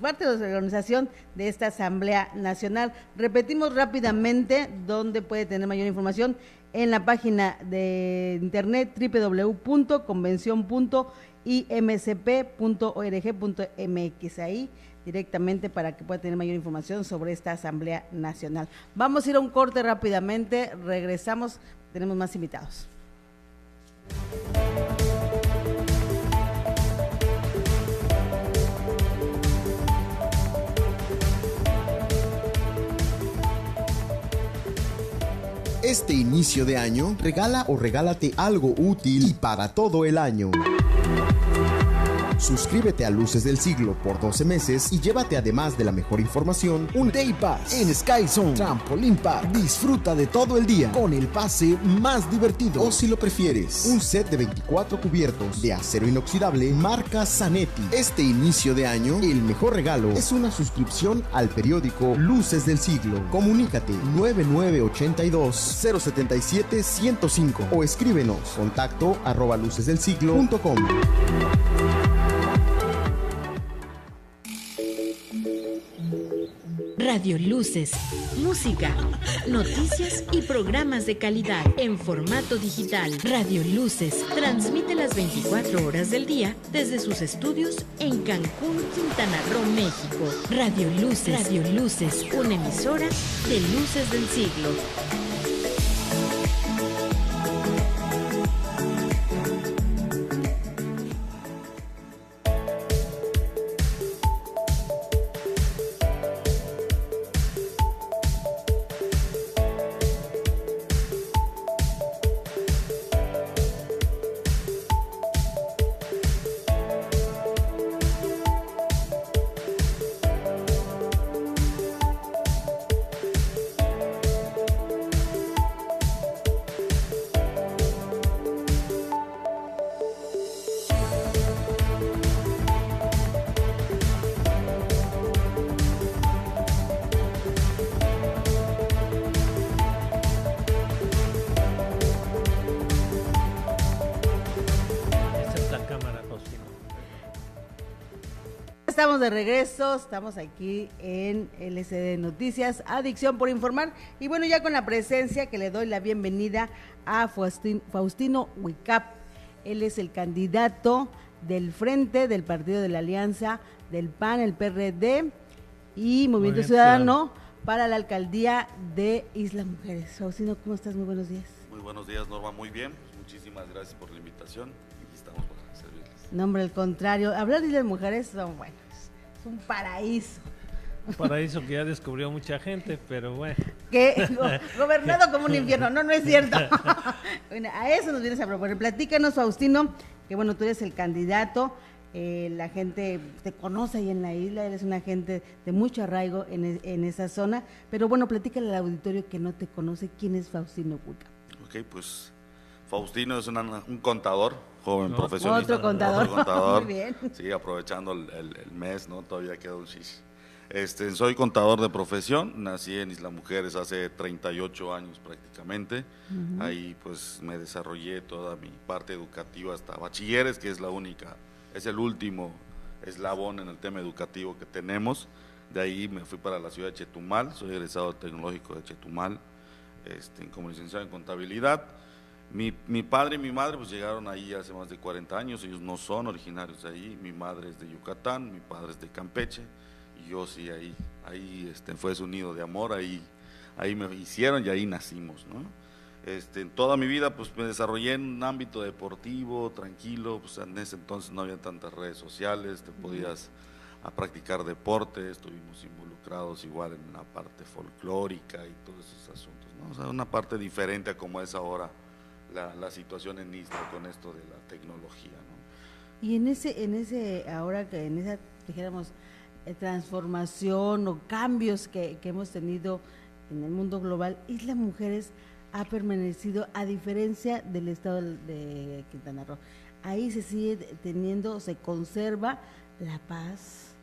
S1: parte de la organización de esta Asamblea Nacional. Repetimos rápidamente dónde puede tener mayor información en la página de internet www.convención.imcp.org.mx, ahí directamente para que pueda tener mayor información sobre esta Asamblea Nacional. Vamos a ir a un corte rápidamente, regresamos, tenemos más invitados.
S7: Este inicio de año, regala o regálate algo útil y para todo el año. Suscríbete a Luces del Siglo por 12 meses y llévate, además de la mejor información, un Day Pass en Sky Zone Trampoline Park. Disfruta de todo el día con el pase más divertido. O si lo prefieres, un set de 24 cubiertos de acero inoxidable marca Zanetti. Este inicio de año, el mejor regalo es una suscripción al periódico Luces del Siglo. Comunícate 9982-077-105 o escríbenos contacto@lucesdelsiglo.com.
S6: Radio Luces, música, noticias y programas de calidad en formato digital. Radio Luces transmite las 24 horas del día desde sus estudios en Cancún, Quintana Roo, México. Radio Luces, una emisora de Luces del Siglo.
S1: Estamos de regreso, estamos aquí en LCD Noticias, Adicción por Informar, y bueno, ya con la presencia que le doy la bienvenida a Faustino Huicap. Él es el candidato del Frente del Partido de la Alianza del PAN, el PRD y Movimiento Ciudadano para la alcaldía de Isla Mujeres. Faustino, ¿cómo estás? Muy buenos días.
S13: Muy buenos días, Norma, muy bien, muchísimas gracias por la invitación, aquí estamos para servirles.
S1: No, hombre, al contrario, hablar de Islas Mujeres son buenos. Es un paraíso.
S2: Un paraíso que ya descubrió mucha gente, pero bueno.
S1: Que gobernado como un infierno. No, no es cierto. Bueno, a eso nos vienes a proponer. Platícanos, Faustino, que bueno, tú eres el candidato. La gente te conoce ahí en la isla, eres una gente de mucho arraigo en esa zona. Pero bueno, platícale al auditorio que no te conoce, ¿quién es Faustino Huicap?
S13: Ok, pues Faustino es un contador, joven profesionista.
S1: Otro contador. Muy bien.
S13: Sí, aprovechando el mes, ¿no? Todavía queda un shish. Soy contador de profesión, nací en Isla Mujeres hace 38 años prácticamente. Ahí pues me desarrollé toda mi parte educativa hasta bachilleres, que es el último eslabón en el tema educativo que tenemos. De ahí me fui para la ciudad de Chetumal, soy egresado del Tecnológico de Chetumal, como licenciado en contabilidad. Mi padre y mi madre pues llegaron ahí hace más de 40 años, ellos no son originarios de ahí, mi madre es de Yucatán, mi padre es de Campeche, y yo sí ahí fue su nido de amor, ahí me hicieron y ahí nacimos, ¿no? En toda mi vida pues me desarrollé en un ámbito deportivo, tranquilo, pues en ese entonces no había tantas redes sociales, te podías a practicar deporte, estuvimos involucrados igual en la parte folclórica y todos esos asuntos, ¿no? O sea, una parte diferente a como es ahora la situación en Isla con esto de la tecnología, ¿no?
S1: Y en ese ahora que en esa, dijéramos, transformación o cambios que hemos tenido en el mundo global, Isla Mujeres ha permanecido, a diferencia del estado de Quintana Roo. Ahí se sigue teniendo, se conserva la paz,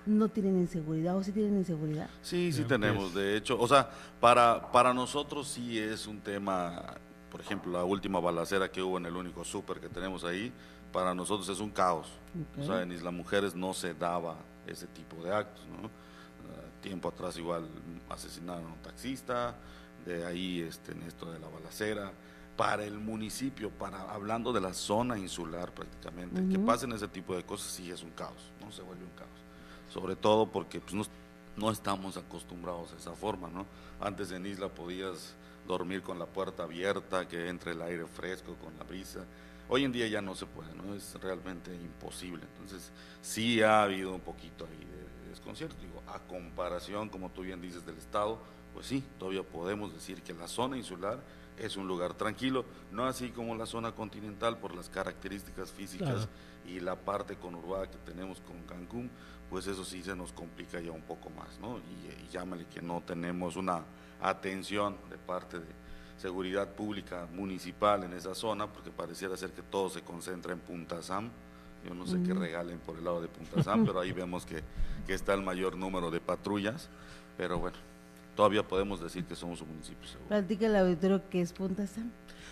S1: no tienen inseguridad, o sí tienen inseguridad.
S13: Sí, sí tenemos, de hecho, o sea, para nosotros sí es un tema, por ejemplo, la última balacera que hubo en el único súper que tenemos ahí, para nosotros es un caos. O sea, en Isla Mujeres no se daba ese tipo de actos, ¿no? Tiempo atrás igual asesinaron a un taxista, de ahí en esto de la balacera. Para el municipio, hablando de la zona insular prácticamente, que pasen ese tipo de cosas sí es un caos, ¿no? Se vuelve un caos. Sobre todo porque pues, no estamos acostumbrados a esa forma, ¿no? Antes en Isla podías dormir con la puerta abierta, que entre el aire fresco con la brisa. Hoy en día ya no se puede, ¿no? Es realmente imposible. Entonces sí ha habido un poquito ahí de desconcierto. Digo, a comparación, como tú bien dices, del Estado, pues sí, todavía podemos decir que la zona insular es un lugar tranquilo, no así como la zona continental por las características físicas y la parte conurbada que tenemos con Cancún, pues eso sí se nos complica ya un poco más, ¿no? Y llámale que no tenemos una atención de parte de seguridad pública municipal en esa zona, porque pareciera ser que todo se concentra en Punta Sam. Yo no sé qué regalen por el lado de Punta Sam, pero ahí vemos que está el mayor número de patrullas, pero bueno, todavía podemos decir que somos un municipio seguro.
S1: Platica el auditorio qué es Punta Sam.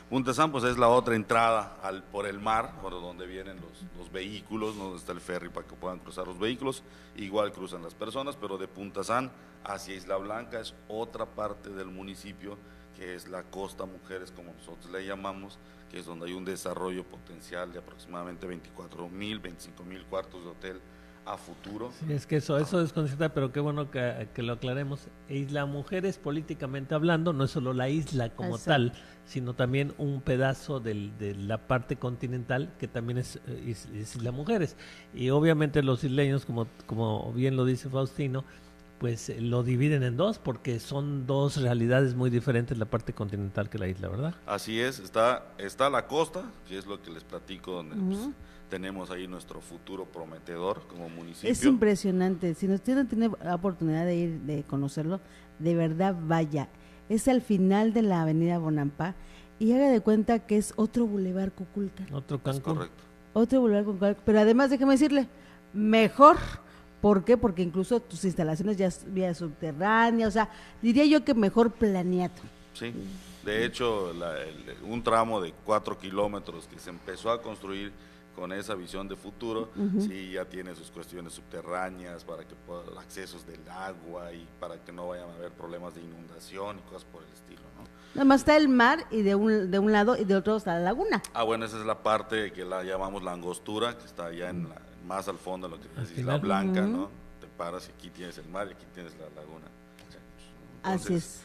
S13: Punta Sam pues es la otra entrada por el mar, por donde vienen los vehículos, donde está el ferry para que puedan cruzar los vehículos, igual cruzan las personas, pero de Punta Sam hacia Isla Blanca es otra parte del municipio, que es la Costa Mujeres, como nosotros le llamamos, que es donde hay un desarrollo potencial de aproximadamente 24,000, 25,000 cuartos de hotel a futuro.
S2: Sí, es que eso desconcierta, pero qué bueno que lo aclaremos. Isla Mujeres, políticamente hablando, no es solo la isla como tal, sino también un pedazo de la parte continental que también es Isla Mujeres. Y obviamente los isleños, como bien lo dice Faustino, pues lo dividen en dos, porque son dos realidades muy diferentes, la parte continental que la isla, ¿verdad?
S13: Así es, está la costa, que es lo que les platico, donde pues, tenemos ahí nuestro futuro prometedor como municipio.
S1: Es impresionante, si usted no tiene la oportunidad de ir, de conocerlo, de verdad vaya. Es al final de la avenida Bonampa y haga de cuenta que es otro bulevar Cuculcán.
S2: Otro Cancún.
S13: Es correcto.
S1: Otro bulevar Cuculcán, pero además déjeme decirle, mejor. ¿Por qué? Porque incluso tus instalaciones ya es vía subterránea, o sea, diría yo que mejor planeado.
S13: Sí, de hecho, un tramo de 4 kilómetros que se empezó a construir con esa visión de futuro, sí, ya tiene sus cuestiones subterráneas para que pueda accesos del agua y para que no vayan a haber problemas de inundación y cosas por el estilo, ¿no?
S1: Nada más está el mar y de un lado y de otro está la laguna.
S13: Ah, bueno, esa es la parte que la llamamos la angostura, que está allá más al fondo de lo que es Isla Blanca, ¿no? Te paras y aquí tienes el mar y aquí tienes la laguna. Entonces,
S1: así es.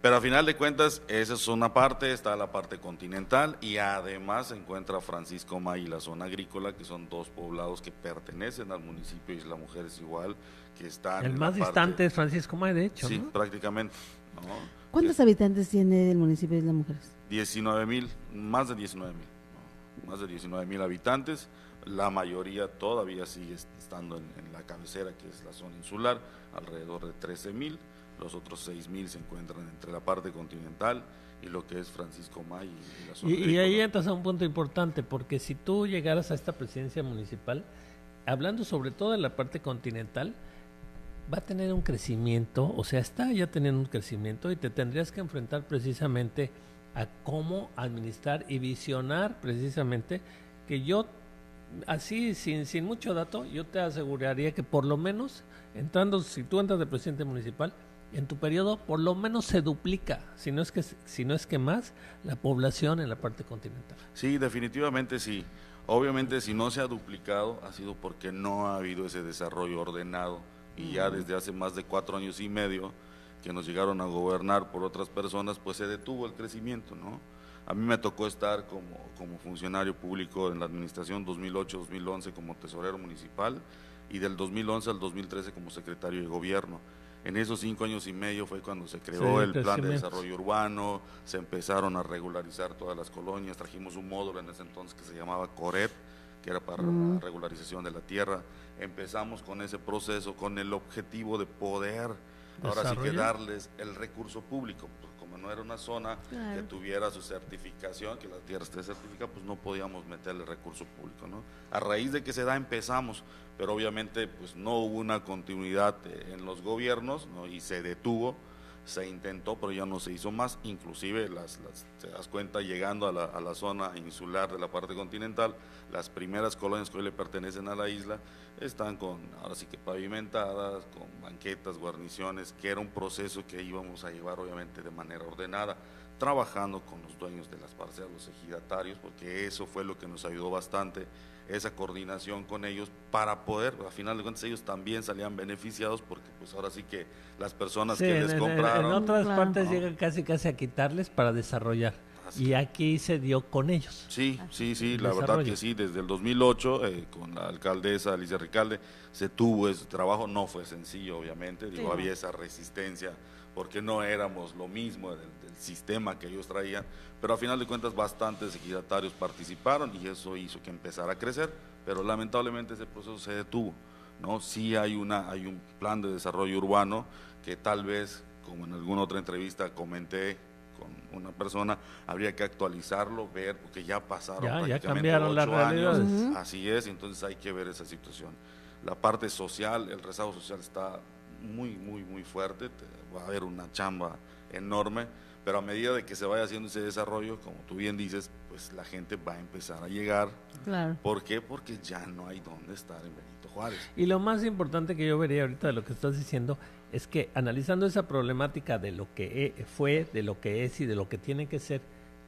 S13: Pero a final de cuentas, esa es una parte, está la parte continental y además se encuentra Francisco May y la zona agrícola, que son dos poblados que pertenecen al municipio de Isla Mujeres igual, que están
S2: el más distante es Francisco May, de hecho,
S13: sí,
S2: ¿no?
S13: Prácticamente, ¿no?
S1: ¿Cuántos habitantes tiene el municipio de Isla Mujeres?
S13: 19,000, más de 19,000, ¿no? Más de 19,000 habitantes. La mayoría todavía sigue estando en la cabecera, que es la zona insular, alrededor de 13,000. Los otros 6,000 se encuentran entre la parte continental y lo que es Francisco May y la zona
S2: y ahí entras a un punto importante, porque si tú llegaras a esta presidencia municipal, hablando sobre todo de la parte continental, va a tener un crecimiento, o sea, está ya teniendo un crecimiento y te tendrías que enfrentar precisamente a cómo administrar y visionar precisamente, que yo, así sin mucho dato, yo te aseguraría que por lo menos, si tú entras de presidente municipal, en tu periodo por lo menos se duplica, si no es que más, la población en la parte continental.
S13: Sí, definitivamente sí. Obviamente si no se ha duplicado ha sido porque no ha habido ese desarrollo ordenado y ya desde hace más de 4 años y medio que nos llegaron a gobernar por otras personas, pues se detuvo el crecimiento, ¿no? A mí me tocó estar como funcionario público en la administración 2008-2011 como tesorero municipal y del 2011 al 2013 como secretario de gobierno. En esos 5 años y medio fue cuando se creó el plan de desarrollo urbano, se empezaron a regularizar todas las colonias, trajimos un módulo en ese entonces que se llamaba COREP, que era para la regularización de la tierra. Empezamos con ese proceso con el objetivo de poder ahora sí que darles el recurso público, como como no era una zona que tuviera su certificación, que la tierra esté certificada, pues no podíamos meterle recurso público, ¿no? A raíz de que se da empezamos, pero obviamente pues no hubo una continuidad en los gobiernos, ¿no? Y se detuvo, se intentó, pero ya no se hizo más, inclusive te das cuenta, llegando a la zona insular de la parte continental, las primeras colonias que hoy le pertenecen a la isla están ahora sí que pavimentadas, con banquetas, guarniciones, que era un proceso que íbamos a llevar obviamente de manera ordenada, trabajando con los dueños de las parcelas, los ejidatarios, porque eso fue lo que nos ayudó bastante, esa coordinación con ellos para poder, a final de cuentas ellos también salían beneficiados, porque pues ahora sí que las personas que les compraron.
S2: En otras partes llegan casi a quitarles para desarrollar. Y aquí se dio con ellos.
S13: Sí, la verdad que sí, desde el 2008 con la alcaldesa Alicia Ricalde se tuvo ese trabajo, no fue sencillo obviamente, había esa resistencia porque no éramos lo mismo del sistema que ellos traían, pero a final de cuentas bastantes ejidatarios participaron y eso hizo que empezara a crecer, pero lamentablemente ese proceso se detuvo, ¿no? Sí hay un plan de desarrollo urbano que tal vez, como en alguna otra entrevista comenté con una persona, habría que actualizarlo, ver, porque ya pasaron prácticamente
S2: ya cambiaron
S13: 8
S2: las realidades.
S13: años, así es, entonces hay que ver esa situación. La parte social, el rezago social está muy fuerte, va a haber una chamba enorme, pero a medida de que se vaya haciendo ese desarrollo, como tú bien dices, pues la gente va a empezar a llegar.
S1: Claro.
S13: ¿Por qué? Porque ya no hay dónde estar en Benito Juárez.
S2: Y lo más importante que yo vería ahorita de lo que estás diciendo es que analizando esa problemática de lo que fue, de lo que es y de lo que tiene que ser,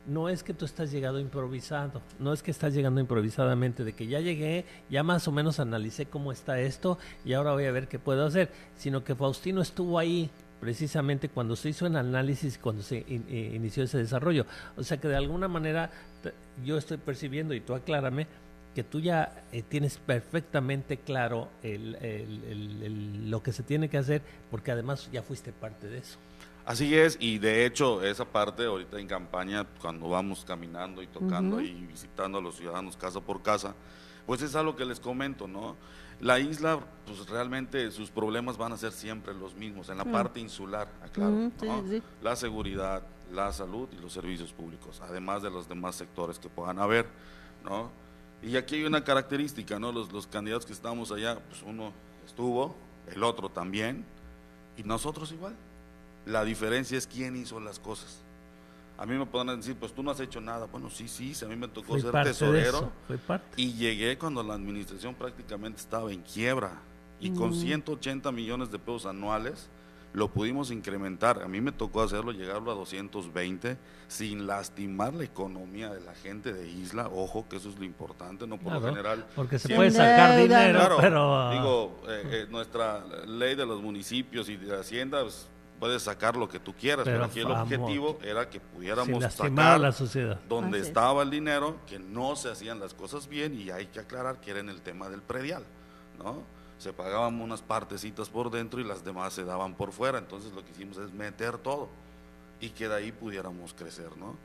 S2: no es que tú estás llegando improvisado, no es que estás llegando improvisadamente, de que ya llegué, ya más o menos analicé cómo está esto y ahora voy a ver qué puedo hacer, sino que Faustino estuvo ahí precisamente cuando se hizo el análisis, cuando se inició ese desarrollo. O sea que de alguna manera yo estoy percibiendo, y tú aclárame, que tú ya tienes perfectamente claro lo que se tiene que hacer, porque además ya fuiste parte de eso.
S13: Así es, y de hecho esa parte ahorita en campaña, cuando vamos caminando y tocando y visitando a los ciudadanos casa por casa, pues es algo que les comento, ¿no? La isla, pues realmente sus problemas van a ser siempre los mismos, en la parte insular, aclaro, ¿no? La seguridad, la salud y los servicios públicos, además de los demás sectores que puedan haber, ¿no? Y aquí hay una característica, ¿no? Los candidatos que estamos allá, pues uno estuvo, el otro también, y nosotros igual. La diferencia es quién hizo las cosas. A mí me podrán decir, pues tú no has hecho nada. Bueno, sí, a mí me tocó ser tesorero y llegué cuando la administración prácticamente estaba en quiebra y con 180 millones de pesos anuales lo pudimos incrementar. A mí me tocó hacerlo, llegarlo a 220 sin lastimar la economía de la gente de isla. Ojo, que eso es lo importante, no por lo general.
S2: Porque se puede sacar dinero,
S13: claro,
S2: pero...
S13: Digo, nuestra ley de los municipios y de Hacienda... Pues, puedes sacar lo que tú quieras, pero aquí el objetivo era que pudiéramos sacar
S2: la sociedad.
S13: Donde estaba el dinero, que no se hacían las cosas bien, y hay que aclarar que era en el tema del predial, ¿no? Se pagaban unas partecitas por dentro y las demás se daban por fuera, entonces lo que hicimos es meter todo y que de ahí pudiéramos crecer, ¿no?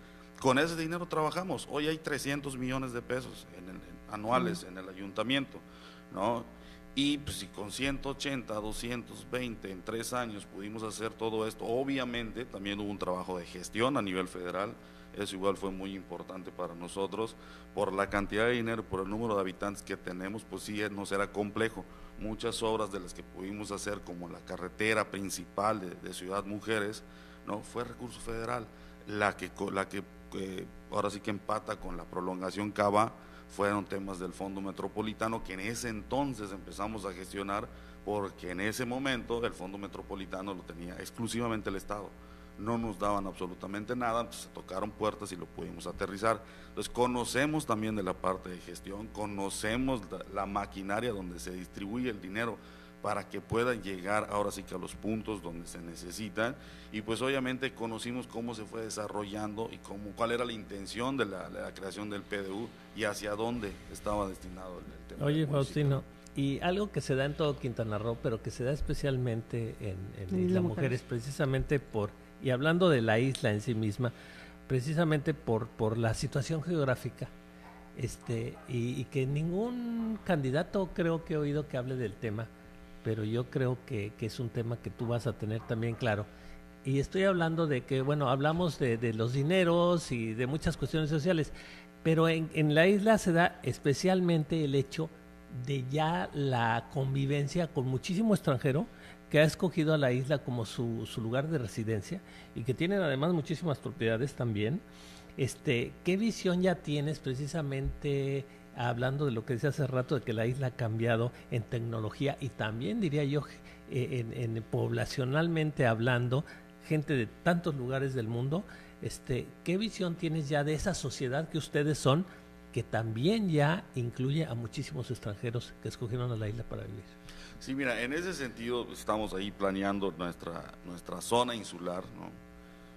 S13: Con ese dinero trabajamos, hoy hay 300 millones de pesos anuales en el ayuntamiento, ¿no? Y pues si con 180, 220 en 3 años pudimos hacer todo esto, obviamente también hubo un trabajo de gestión a nivel federal, eso igual fue muy importante para nosotros, por la cantidad de dinero, por el número de habitantes que tenemos, pues sí nos era complejo. Muchas obras de las que pudimos hacer, como la carretera principal de Ciudad Mujeres, no fue recurso federal, la que ahora sí que empata con la prolongación Cava, fueron temas del Fondo Metropolitano que en ese entonces empezamos a gestionar, porque en ese momento el Fondo Metropolitano lo tenía exclusivamente el Estado, no nos daban absolutamente nada, entonces se tocaron puertas y lo pudimos aterrizar. Entonces conocemos también de la parte de gestión, conocemos la maquinaria donde se distribuye el dinero para que puedan llegar ahora sí que a los puntos donde se necesitan, y pues obviamente conocimos cómo se fue desarrollando y cuál era la intención de la creación del PDU y hacia dónde estaba destinado el tema.
S2: Oye, Faustino, y algo que se da en todo Quintana Roo, pero que se da especialmente en Isla Mujeres, precisamente y hablando de la isla en sí misma, precisamente por la situación geográfica, y que ningún candidato creo que he oído que hable del tema, pero yo creo que es un tema que tú vas a tener también claro, y estoy hablando de que, bueno, hablamos de los dineros y de muchas cuestiones sociales, pero en la isla se da especialmente el hecho de ya la convivencia con muchísimo extranjero que ha escogido a la isla como su lugar de residencia y que tienen además muchísimas propiedades también. ¿Qué visión ya tienes precisamente, hablando de lo que decía hace rato, de que la isla ha cambiado en tecnología y también, diría yo, en poblacionalmente hablando, gente de tantos lugares del mundo? ¿Qué visión tienes ya de esa sociedad que ustedes son, que también ya incluye a muchísimos extranjeros que escogieron a la isla para vivir?
S13: Sí, mira, en ese sentido estamos ahí planeando nuestra zona insular, ¿no?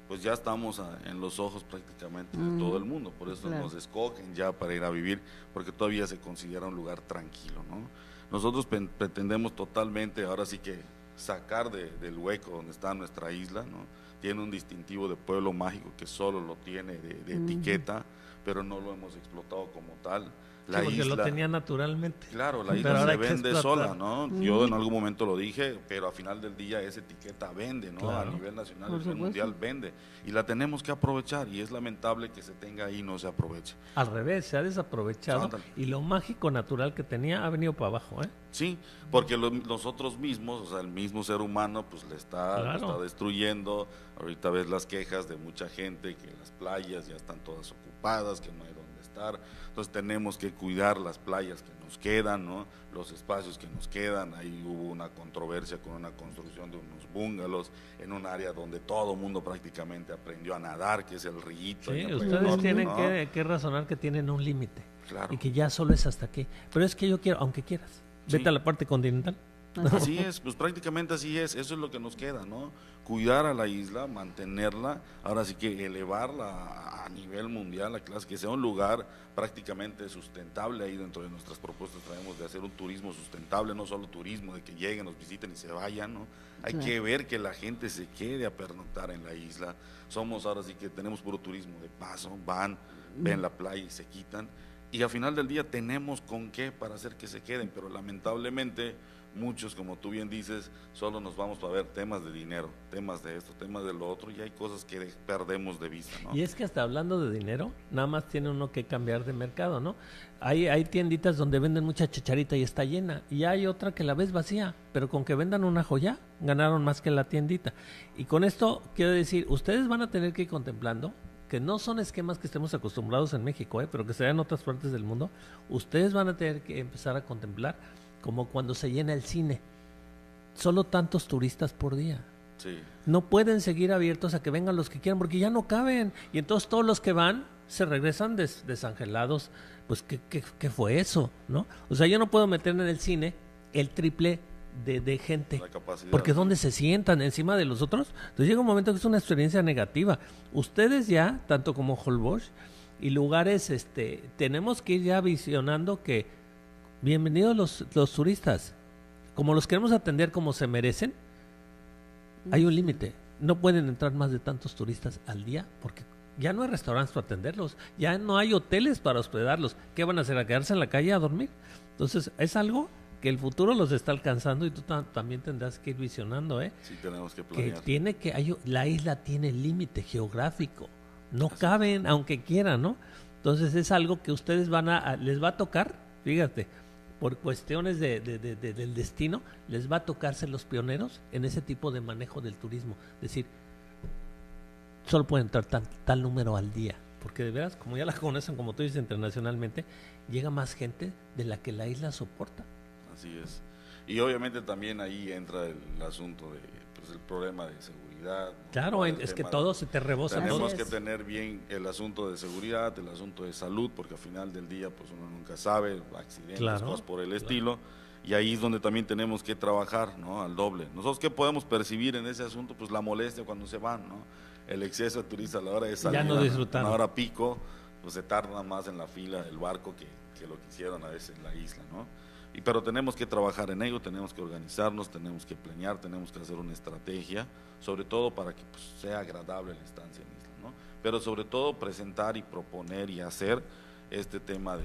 S13: Pues ya estamos en los ojos prácticamente de todo el mundo, por eso nos escogen ya para ir a vivir, porque todavía se considera un lugar tranquilo, ¿no? Nosotros pretendemos totalmente, ahora sí que sacar del hueco donde está nuestra isla, ¿no? Tiene un distintivo de pueblo mágico que solo lo tiene de etiqueta, pero no lo hemos explotado como tal.
S2: La porque isla, lo tenía naturalmente.
S13: Claro, la isla se vende sola, ¿no? Yo en algún momento lo dije, pero al final del día esa etiqueta vende, ¿no? Claro. A nivel nacional, a nivel mundial vende. Y la tenemos que aprovechar, y es lamentable que se tenga ahí y no se aproveche.
S2: Al revés, se ha desaprovechado, y lo mágico natural que tenía ha venido para abajo, ¿eh?
S13: Sí, porque nosotros mismos, o sea, el mismo ser humano, pues lo está destruyendo. Ahorita ves las quejas de mucha gente que las playas ya están todas ocupadas, que no hay dónde estar. Entonces tenemos que cuidar las playas que nos quedan, ¿no? Los espacios que nos quedan. Ahí hubo una controversia con una construcción de unos búngalos en un área donde todo el mundo prácticamente aprendió a nadar, que es el rillito.
S2: Sí, ustedes tienen que razonar que tienen un límite, y que ya solo es hasta aquí. Pero es que yo quiero, aunque quieras, vete a la parte continental.
S13: Así es, pues prácticamente así es, eso es lo que nos queda, ¿no? Cuidar a la isla, mantenerla, ahora sí que elevarla a nivel mundial, a clase, que sea un lugar prácticamente sustentable. Ahí dentro de nuestras propuestas traemos de hacer un turismo sustentable, no solo turismo de que lleguen, nos visiten y se vayan, ¿no? Hay que ver que la gente se quede a pernoctar en la isla. Somos ahora sí que tenemos puro turismo de paso, van, ven la playa y se quitan, y al final del día tenemos con qué para hacer que se queden, pero lamentablemente muchos, como tú bien dices, solo nos vamos para ver temas de dinero, temas de esto, temas de lo otro, y hay cosas que perdemos de vista, ¿no?
S2: Y es que hasta hablando de dinero, nada más tiene uno que cambiar de mercado, ¿no? Hay tienditas donde venden mucha chacharita y está llena, y hay otra que la ves vacía, pero con que vendan una joya, ganaron más que la tiendita. Y con esto quiero decir, ustedes van a tener que ir contemplando, que no son esquemas que estemos acostumbrados en México, pero que se dan en otras partes del mundo. Ustedes van a tener que empezar a contemplar como cuando se llena el cine, solo tantos turistas por día.
S13: Sí.
S2: No pueden seguir abiertos a que vengan los que quieran, porque ya no caben, y entonces todos los que van se regresan desangelados. Pues ¿qué fue eso? ¿No? O sea, yo no puedo meter en el cine el triple de gente, porque ¿dónde se sientan? ¿Encima de los otros? Entonces llega un momento que es una experiencia negativa. Ustedes ya, tanto como Holbox y lugares, tenemos que ir ya visionando que bienvenidos los turistas, como los queremos atender como se merecen. Hay un límite, no pueden entrar más de tantos turistas al día, porque ya no hay restaurantes para atenderlos, ya no hay hoteles para hospedarlos. ¿Qué van a hacer? ¿A quedarse en la calle a dormir? Entonces es algo que el futuro los está alcanzando, y tú también tendrás que ir visionando,
S13: Sí, tenemos que planear.
S2: La isla tiene límite geográfico, no caben aunque quieran, ¿no? Entonces es algo que ustedes les va a tocar, fíjate, por cuestiones del destino, les va a tocar ser los pioneros en ese tipo de manejo del turismo. Es decir, solo puede entrar tal número al día, porque de veras, como ya la conocen, como tú dices, internacionalmente, llega más gente de la que la isla soporta.
S13: Así es. Y obviamente también ahí entra el asunto de el problema de seguridad, ¿no?
S2: Claro, es que todo se te rebosa.
S13: Tenemos que tener bien el asunto de seguridad, el asunto de salud, porque al final del día pues uno nunca sabe, accidentes, cosas por el estilo, y ahí es donde también tenemos que trabajar, ¿no? Al doble. Nosotros, ¿qué podemos percibir en ese asunto? Pues la molestia cuando se van, ¿no? El exceso de turistas a la hora de salir,
S2: ya no disfrutan.
S13: A la hora pico, pues se tarda más en la fila del barco que lo que hicieron a veces en la isla, ¿no? Pero tenemos que trabajar en ello, tenemos que organizarnos, tenemos que planear, tenemos que hacer una estrategia, sobre todo para que pues, sea agradable la estancia en isla, ¿no? Pero sobre todo presentar y proponer y hacer este tema de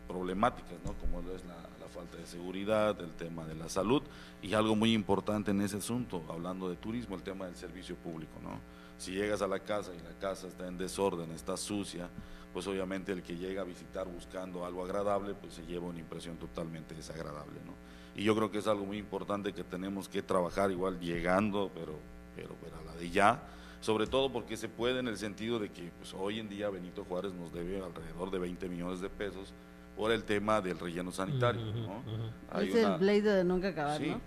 S13: problemáticas, ¿no? Como es la falta de seguridad, el tema de la salud, y algo muy importante en ese asunto, hablando de turismo, el tema del servicio público, ¿no? Si llegas a la casa y la casa está en desorden, está sucia, pues obviamente el que llega a visitar buscando algo agradable, pues se lleva una impresión totalmente desagradable, ¿no? Y yo creo que es algo muy importante que tenemos que trabajar igual llegando, pero a la de ya, sobre todo porque se puede en el sentido de que pues hoy en día Benito Juárez nos debe alrededor de 20 millones de pesos por el tema del relleno sanitario, ¿no?
S1: Es el pleito de nunca acabar,
S13: sí, ¿no?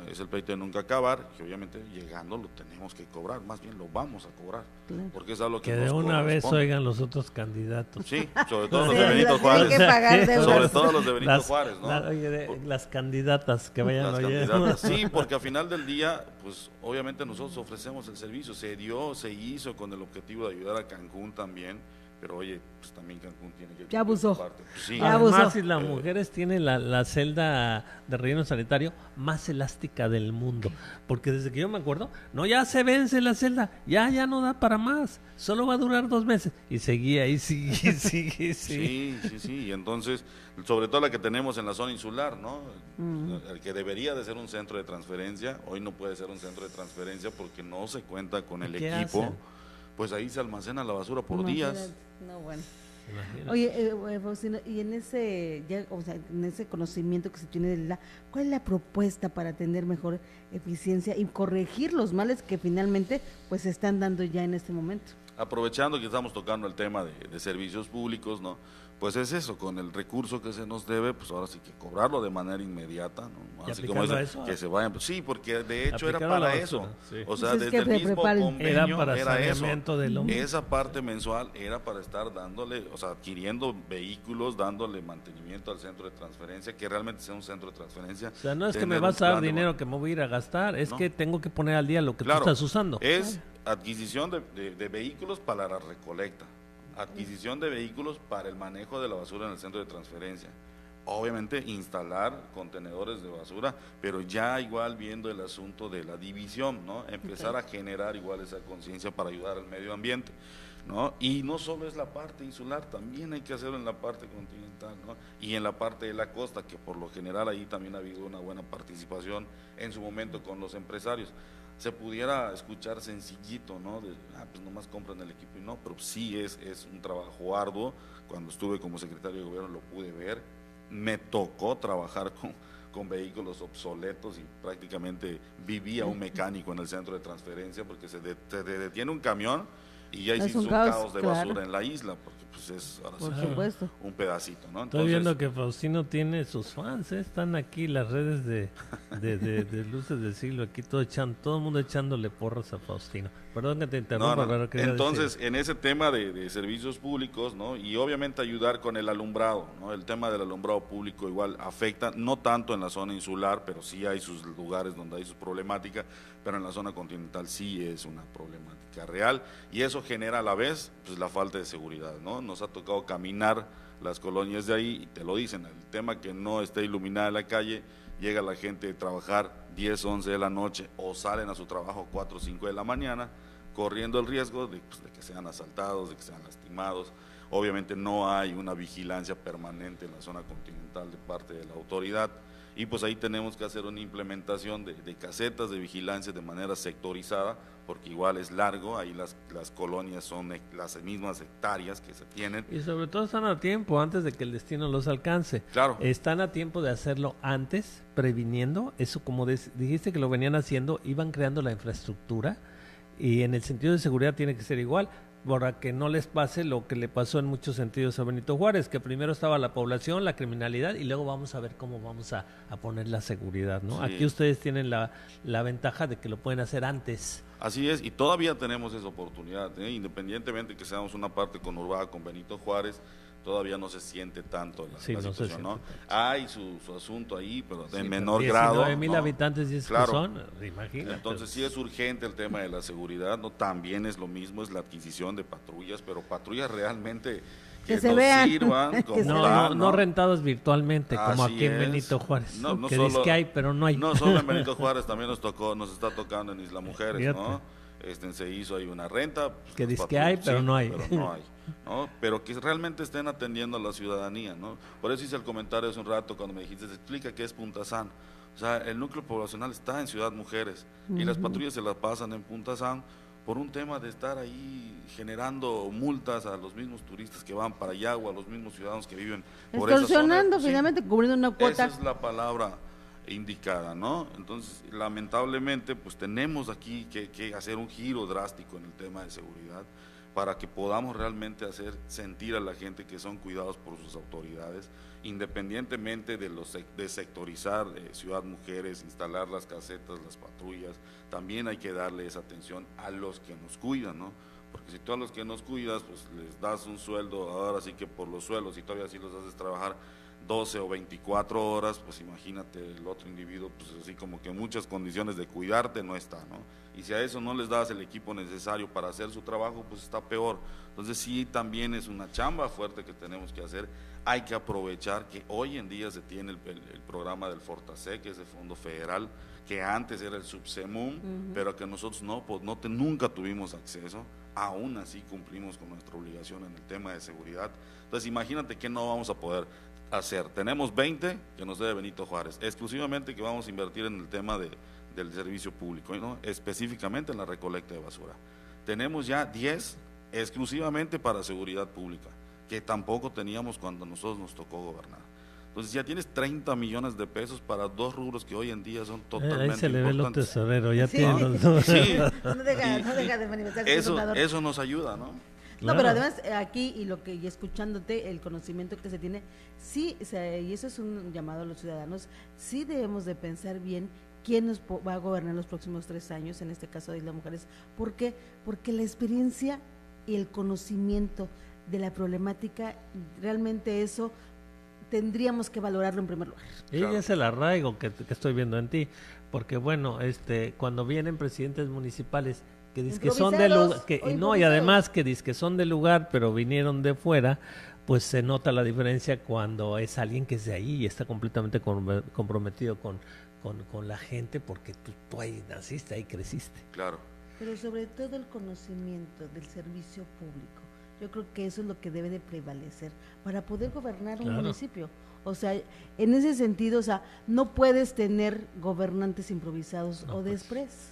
S13: Es el pleito de nunca acabar, que obviamente llegando lo tenemos que cobrar, más bien lo vamos a cobrar,
S1: claro,
S13: porque es algo que
S2: de una vez oigan los otros candidatos.
S13: Sí, sobre todo los de Benito Juárez. Sobre todo los de Benito Juárez, ¿no?
S2: Las candidatas que vayan
S13: oyendo. Sí, porque al final del día, pues obviamente nosotros ofrecemos el servicio, se hizo con el objetivo de ayudar a Cancún también, pero oye, pues también Cancún tiene que...
S1: Ya abusó.
S13: Pues, sí.
S1: Ya
S2: además, si las mujeres tienen la celda de relleno sanitario más elástica del mundo, porque desde que yo me acuerdo, no, ya se vence la celda, ya no da para más, solo va a durar 2 meses, y seguía ahí, sigue.
S13: Sí, y entonces, sobre todo la que tenemos en la zona insular, ¿no? El que debería de ser un centro de transferencia, hoy no puede ser un centro de transferencia porque no se cuenta con el equipo. ¿Hacen? Pues ahí se almacena la basura por días.
S1: No, bueno. Oye, Faustino, y en ese conocimiento que se tiene de ¿cuál es la propuesta para tener mejor eficiencia y corregir los males que finalmente pues se están dando ya en este momento?
S13: Aprovechando que estamos tocando el tema de servicios públicos, ¿no? Pues es eso, con el recurso que se nos debe, pues ahora sí que cobrarlo de manera inmediata, ¿no? Así como eso, que se vayan, pues sí, porque de hecho era para eso, sí. O sea, desde el mismo convenio era eso, esa parte mensual era para estar dándole, o sea, adquiriendo vehículos, dándole mantenimiento al centro de transferencia, que realmente sea un centro de transferencia.
S2: O sea, no es que me vas a dar dinero que me voy a ir a gastar, es que tengo que poner al día lo que tú estás usando.
S13: Es adquisición de vehículos para la recolecta, adquisición de vehículos para el manejo de la basura en el centro de transferencia, obviamente instalar contenedores de basura, pero ya igual viendo el asunto de la división, ¿no? Empezar a generar igual esa conciencia para ayudar al medio ambiente, ¿no? Y no solo es la parte insular, también hay que hacerlo en la parte continental, ¿no? Y en la parte de la costa, que por lo general ahí también ha habido una buena participación en su momento con los empresarios. Se pudiera escuchar sencillito, ¿no? Pues nomás compran el equipo y no, pero sí es un trabajo arduo. Cuando estuve como secretario de gobierno lo pude ver, me tocó trabajar con vehículos obsoletos y prácticamente vivía un mecánico en el centro de transferencia porque se detiene un camión y ya hiciste un caos de basura en la isla, porque pues es ahora sí un pedacito, ¿no?
S2: Entonces, estoy viendo que Faustino tiene sus fans, están aquí las redes de Luces del Siglo, aquí todo el mundo echándole porras a Faustino. Perdón que te interrumpa, pero quería
S13: entonces
S2: decir.
S13: En ese tema de servicios públicos, ¿no? Y obviamente ayudar con el alumbrado, ¿no? El tema del alumbrado público igual afecta, no tanto en la zona insular, pero sí hay sus lugares donde hay sus problemáticas, pero en la zona continental sí es una problemática real, y eso genera a la vez pues la falta de seguridad, ¿no? Nos ha tocado caminar las colonias de ahí y te lo dicen, el tema que no esté iluminada la calle, llega la gente a trabajar 10, 11 de la noche o salen a su trabajo 4 o 5 de la mañana corriendo el riesgo de que sean asaltados, de que sean lastimados. Obviamente no hay una vigilancia permanente en la zona continental de parte de la autoridad y pues ahí tenemos que hacer una implementación de casetas de vigilancia de manera sectorizada, porque igual es largo, ahí las colonias son las mismas hectáreas que se tienen.
S2: Y sobre todo están a tiempo, antes de que el destino los alcance.
S13: Claro.
S2: Están a tiempo de hacerlo antes, previniendo, eso como dijiste que lo venían haciendo, iban creando la infraestructura, y en el sentido de seguridad tiene que ser igual, para que no les pase lo que le pasó en muchos sentidos a Benito Juárez, que primero estaba la población, la criminalidad, y luego vamos a ver cómo vamos a poner la seguridad, ¿no? Sí. Aquí ustedes tienen la ventaja de que lo pueden hacer antes.
S13: Así es, y todavía tenemos esa oportunidad, independientemente que seamos una parte conurbada con Benito Juárez, todavía no se siente tanto la situación, ¿no? Hay su asunto ahí, pero en menor grado.
S2: 19,000 habitantes, y es claro, que son, imagínate.
S13: Entonces sí es urgente el tema de la seguridad, ¿no? También es lo mismo, es la adquisición de patrullas, pero patrullas realmente que
S1: se vean,
S13: sirvan como
S2: no rentadas virtualmente, como aquí en Benito Juárez, no que solo, dice que hay, pero no hay.
S13: No solo en Benito Juárez, también nos está tocando en Isla Mujeres, ¿no? se hizo ahí una renta. Pues,
S2: que dice que hay, pero no hay.
S13: Pero no hay, ¿no? Pero que realmente estén atendiendo a la ciudadanía, ¿no? Por eso hice el comentario hace un rato cuando me dijiste, explica qué es Punta San. O sea, el núcleo poblacional está en Ciudad Mujeres y las patrullas se las pasan en Punta San por un tema de estar ahí generando multas a los mismos turistas que van para allá o a los mismos ciudadanos que viven por esa zona.
S1: Extorsionando, finalmente, cubriendo una cuota.
S13: Esa es la palabra indicada, ¿no? Entonces, lamentablemente, pues tenemos aquí que hacer un giro drástico en el tema de seguridad para que podamos realmente hacer sentir a la gente que son cuidados por sus autoridades, independientemente de sectorizar Ciudad Mujeres, instalar las casetas, las patrullas. También hay que darle esa atención a los que nos cuidan, ¿no? Porque si tú a los que nos cuidas, pues les das un sueldo, ahora sí que por los sueldos, y todavía sí los haces trabajar 12 o 24 horas, pues imagínate el otro individuo, pues así como que en muchas condiciones de cuidarte no está, ¿no? Y si a eso no les das el equipo necesario para hacer su trabajo, pues está peor. Entonces sí, también es una chamba fuerte que tenemos que hacer. Hay que aprovechar que hoy en día se tiene el programa del Fortasec, que es el Fondo Federal, que antes era el Subsemum, pero que nosotros nunca tuvimos acceso. Aún así cumplimos con nuestra obligación en el tema de seguridad. Entonces imagínate que no vamos a poder hacer. Tenemos 20 que nos debe Benito Juárez, exclusivamente que vamos a invertir en el tema del servicio público, ¿no? Específicamente en la recolecta de basura. Tenemos ya 10 exclusivamente para seguridad pública, que tampoco teníamos cuando a nosotros nos tocó gobernar. Entonces ya tienes 30 millones de pesos para dos rubros que hoy en día son totalmente
S2: ahí se le ve lo tesorero, ya
S1: sí.
S2: tiene los dos.
S1: Sí. No deja de manifestarse.
S13: Eso nos ayuda, ¿no?
S1: No, pero además aquí y escuchándote el conocimiento que se tiene, sí, y eso es un llamado a los ciudadanos, sí debemos de pensar bien quién nos va a gobernar los próximos 3 años, en este caso de Isla Mujeres. ¿Por qué? Porque la experiencia y el conocimiento de la problemática, realmente eso tendríamos que valorarlo en primer lugar.
S2: Y es el arraigo que estoy viendo en ti, porque bueno, cuando vienen presidentes municipales que dicen que son de lugar, y además que dicen que son de lugar, pero vinieron de fuera, pues se nota la diferencia cuando es alguien que es de ahí y está completamente comprometido con la gente, porque tú ahí naciste, ahí creciste.
S13: Claro.
S1: Pero sobre todo el conocimiento del servicio público. Yo creo que eso es lo que debe de prevalecer para poder gobernar un municipio. O sea, en ese sentido, o sea, no puedes tener gobernantes improvisados o de express.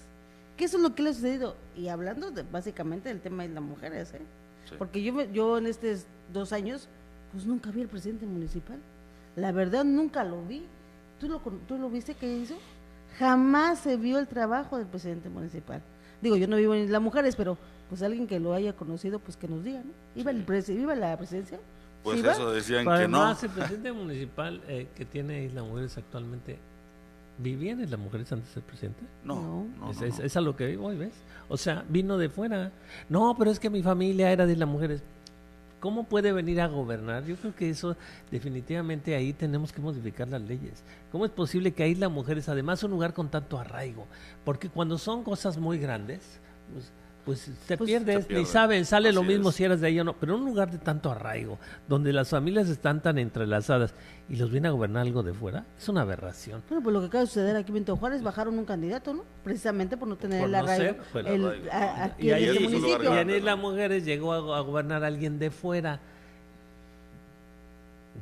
S1: Que eso es lo que le ha sucedido. Y hablando básicamente del tema de las mujeres, ¿eh? Sí. Porque yo en estos 2 años, pues nunca vi al presidente municipal. La verdad, nunca lo vi. ¿Tú lo viste que hizo? Jamás se vio el trabajo del presidente municipal. Digo, yo no vivo en las mujeres, pero pues alguien que lo haya conocido, pues que nos diga, ¿no? ¿Iba la presidencia?
S13: Pues
S1: ¿Sí
S13: eso decían que
S2: además,
S13: no.
S2: El presidente municipal que tiene Isla Mujeres actualmente, ¿vivía en Isla Mujeres antes de ser presidente?
S13: No.
S2: Es a lo que hoy ves. O sea, vino de fuera. No, pero es que mi familia era de Isla Mujeres. ¿Cómo puede venir a gobernar? Yo creo que eso definitivamente ahí tenemos que modificar las leyes. ¿Cómo es posible que a Isla Mujeres, además un lugar con tanto arraigo? Porque cuando son cosas muy grandes, pues te pierdes, ni saben, sale lo mismo si eras de ahí o no, pero en un lugar de tanto arraigo, donde las familias están tan entrelazadas y los viene a gobernar algo de fuera, es una aberración.
S1: Bueno, pues lo que acaba de suceder aquí en Benito Juárez, bajaron un candidato, ¿no? Precisamente por no tener el arraigo.
S2: Y en Isla Mujeres llegó a gobernar a alguien de fuera.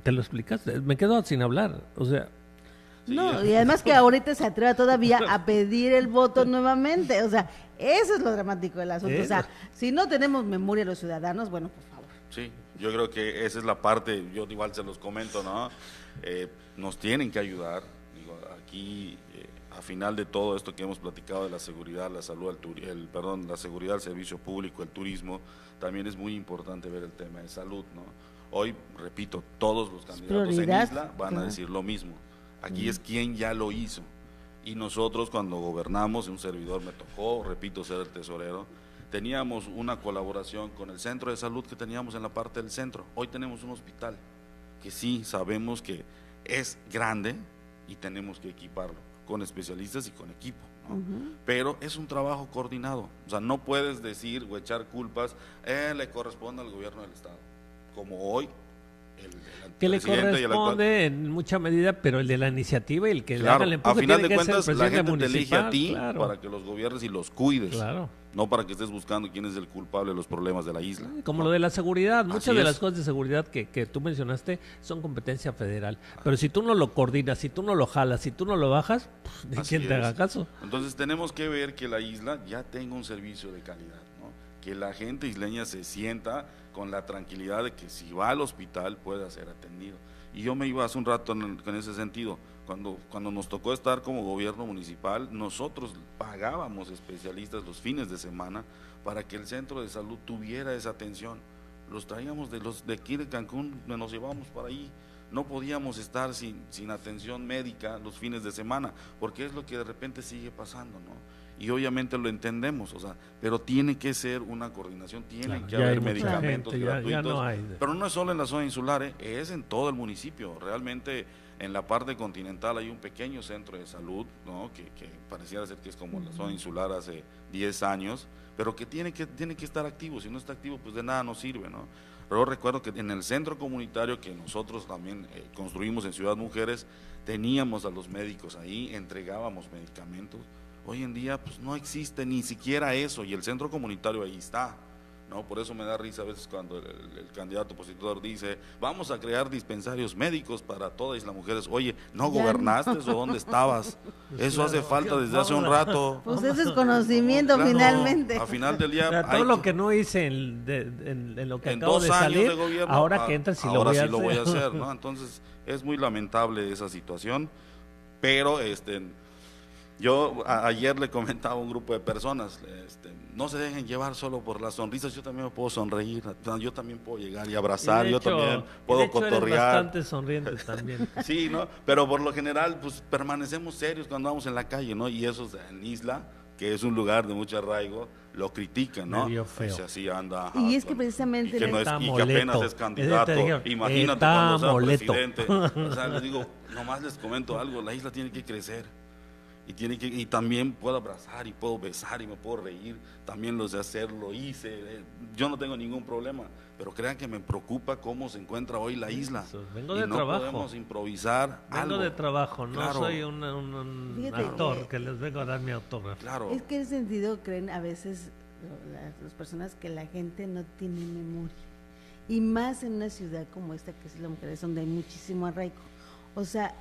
S2: ¿Te lo explicas? Me quedo sin hablar, o sea...
S1: No, y además que ahorita se atreva todavía a pedir el voto nuevamente, o sea, eso es lo dramático del asunto, o sea, si no tenemos memoria los ciudadanos, bueno, por favor.
S13: Sí, yo creo que esa es la parte, yo igual se los comento, ¿no? Nos tienen que ayudar, digo, aquí, a final de todo esto que hemos platicado de la seguridad, la salud, la seguridad, el servicio público, el turismo, también es muy importante ver el tema de salud, ¿no? Hoy, repito, todos los candidatos en Isla van a decir lo mismo. Aquí es quien ya lo hizo. Y nosotros cuando gobernamos, un servidor me tocó, repito, ser el tesorero, teníamos una colaboración con el centro de salud que teníamos en la parte del centro. Hoy tenemos un hospital que sí sabemos que es grande y tenemos que equiparlo con especialistas y con equipo, ¿no? Pero es un trabajo coordinado. O sea, no puedes decir o echar culpas, le corresponde al gobierno del estado. Como hoy
S2: que le corresponde en mucha medida, pero el de la iniciativa y el que le
S13: claro,
S2: haga el empuje
S13: a final
S2: tiene
S13: de
S2: que
S13: cuentas,
S2: ser el
S13: la
S2: presidente
S13: gente te elige a ti
S2: claro.
S13: para que los gobiernes y los cuides,
S2: claro.
S13: no para que estés buscando quién es el culpable de los problemas de la isla.
S2: Como lo de la seguridad, muchas
S13: Así
S2: de
S13: es.
S2: las cosas de seguridad que tú mencionaste son competencia federal, pero si tú no lo coordinas, si tú no lo jalas, si tú no lo bajas, ¿de
S13: Así
S2: quién te
S13: es.
S2: haga caso?
S13: Entonces tenemos que ver que la isla ya tenga un servicio de calidad, ¿no? Que la gente isleña se sienta con la tranquilidad de que si va al hospital pueda ser atendido. Y yo me iba hace un rato en ese sentido, cuando nos tocó estar como gobierno municipal, nosotros pagábamos especialistas los fines de semana para que el centro de salud tuviera esa atención. Los traíamos de aquí de Cancún, nos llevábamos para ahí. No podíamos estar sin atención médica los fines de semana, porque es lo que de repente sigue pasando, ¿no? Y obviamente lo entendemos, o sea, pero tiene que ser una coordinación, tiene que haber medicamentos gratuitos,
S2: ya no hay.
S13: Pero no es solo en la zona insular, es en todo el municipio. Realmente en la parte continental hay un pequeño centro de salud, ¿no? que pareciera ser que es como la zona insular hace 10 años, pero que tiene que estar activo. Si no está activo, pues de nada nos sirve, ¿no? Pero recuerdo que en el centro comunitario que nosotros también construimos en Ciudad Mujeres, teníamos a los médicos ahí, entregábamos medicamentos. Hoy en día pues no existe ni siquiera eso, y el centro comunitario ahí está, ¿no? Por eso me da risa a veces cuando el candidato opositor dice, vamos a crear dispensarios médicos para toda Isla Mujeres. Oye, ¿no gobernaste o dónde estabas? Eso hace falta desde hace un rato.
S1: Pues es desconocimiento finalmente.
S13: A final del día.
S2: O sea, todo lo que no hice en lo que
S13: en
S2: acabo
S13: 2
S2: de
S13: años
S2: salir,
S13: de gobierno,
S2: ahora que entra sí
S13: ahora
S2: lo voy a hacer,
S13: ¿no? Entonces es muy lamentable esa situación, pero yo ayer le comentaba a un grupo de personas, no se dejen llevar solo por las sonrisas, yo también me puedo sonreír, yo también puedo llegar y abrazar, yo también puedo cotorrear.
S2: Eres bastante sonriente también.
S13: Sí, ¿no? Pero por lo general, pues permanecemos serios cuando vamos en la calle, ¿no? Y eso en Isla, que es un lugar de mucho arraigo, lo critican, ¿no?
S2: Medio feo.
S13: O sea, así anda.
S1: Y es que precisamente
S13: y que, no es, y que apenas es candidato. Imagínate cuando sea presidente. O sea, les digo, nomás les comento algo, la isla tiene que crecer. Y también puedo abrazar y puedo besar y me puedo reír, también lo sé hacer, lo hice, yo no tengo ningún problema, pero crean que me preocupa cómo se encuentra hoy la isla.
S2: Vengo de
S13: no
S2: trabajo.
S13: Podemos improvisar algo.
S2: De trabajo, no
S13: claro.
S2: Soy un actor que les vengo a dar mi autógrafo.
S13: Claro.
S1: Es que en ese sentido creen a veces las personas que la gente no tiene memoria, y más en una ciudad como esta que es Isla Mujeres, donde hay muchísimo arraigo. O sea,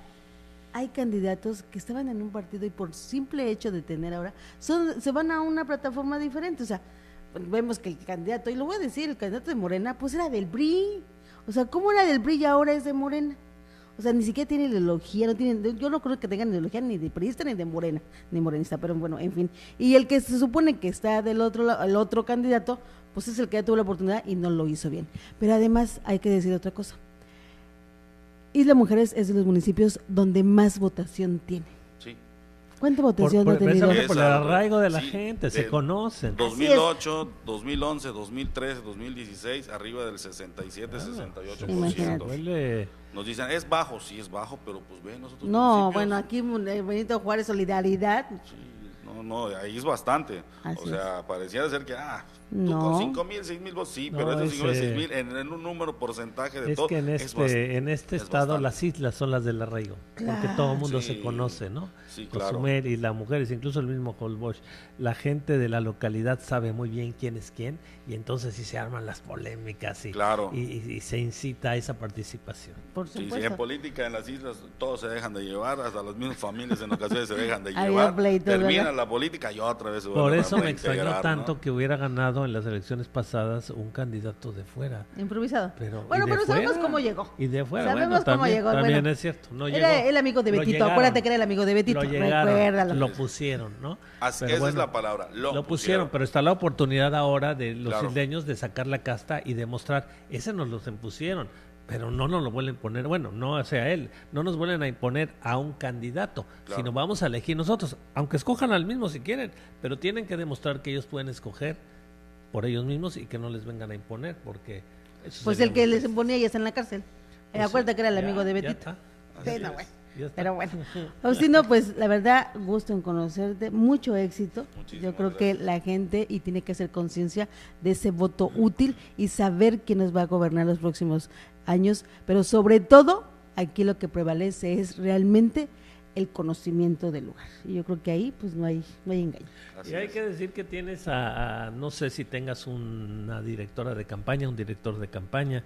S1: hay candidatos que estaban en un partido y por simple hecho de tener ahora, se van a una plataforma diferente. O sea, vemos que el candidato, y lo voy a decir, el candidato de Morena, pues era del PRI. O sea, ¿cómo era del PRI y ahora es de Morena? O sea, ni siquiera tiene ideología, yo no creo que tengan ideología ni de priista ni de Morena, ni morenista, pero bueno, en fin. Y el que se supone que está del otro lado, el otro candidato, pues es el que ya tuvo la oportunidad y no lo hizo bien. Pero además hay que decir otra cosa. Isla Mujeres es de los municipios donde más votación tiene.
S13: Sí.
S1: ¿Cuánta votación ha tenido?
S2: Por el arraigo de la gente, se conocen.
S13: 2008, 2011, 2013, 2016, arriba del 67, 68%. Nos dicen, es bajo, sí es bajo, pero pues ven nosotros.
S1: No, bueno, aquí Benito Juárez, solidaridad.
S13: Sí, no, ahí es bastante.
S1: Así
S13: sea, pareciera ser que,
S1: no.
S13: Con 5,000, 6,000 votos, sí, pero esos 5,000, 6,000 en un número porcentaje de todo.
S2: Es que en este estado bastante. Las islas son las del arraigo, claro. Porque todo el mundo se conoce, ¿no?
S13: Sí, claro.
S2: Cozumel y las mujeres, incluso el mismo Holbox, la gente de la localidad sabe muy bien quién es quién, y entonces sí se arman las polémicas y se incita a esa participación.
S1: Por supuesto.
S13: Sí, en política en las islas todos se dejan de llevar, hasta las mismas familias en ocasiones se dejan de llevar, termina la política y otra vez se
S2: Por eso me extrañó tanto, ¿no? Que hubiera ganado en las elecciones pasadas un candidato de fuera.
S1: Improvisado.
S2: Pero
S1: sabemos cómo llegó.
S2: Y de fuera,
S1: sabemos cómo llegó.
S2: También es cierto. No
S1: era el amigo de Betito, acuérdate que era el amigo de Betito.
S2: Recuérdalo. Lo pusieron, ¿no?
S13: Esa es la palabra,
S2: lo pusieron, pero está la oportunidad ahora de los isleños de sacar la casta y demostrar, ese nos los impusieron, pero no nos lo vuelven a poner, bueno, no sea él, no nos vuelven a imponer a un candidato, sino vamos a elegir nosotros, aunque escojan al mismo si quieren, pero tienen que demostrar que ellos pueden escoger por ellos mismos y que no les vengan a imponer, porque eso
S1: pues el que les imponía ya está en la cárcel. Pues acuérdate que era el amigo de Betito. Pero bueno, Faustino, pues la verdad, gusto en conocerte, mucho éxito. Yo creo que la gente y tiene que hacer conciencia de ese voto útil y saber quién nos va a gobernar los próximos años, pero sobre todo aquí lo que prevalece es realmente el conocimiento del lugar. Y yo creo que ahí pues no hay engaño.
S2: Y hay que decir que tienes no sé si tengas una directora de campaña, un director de campaña,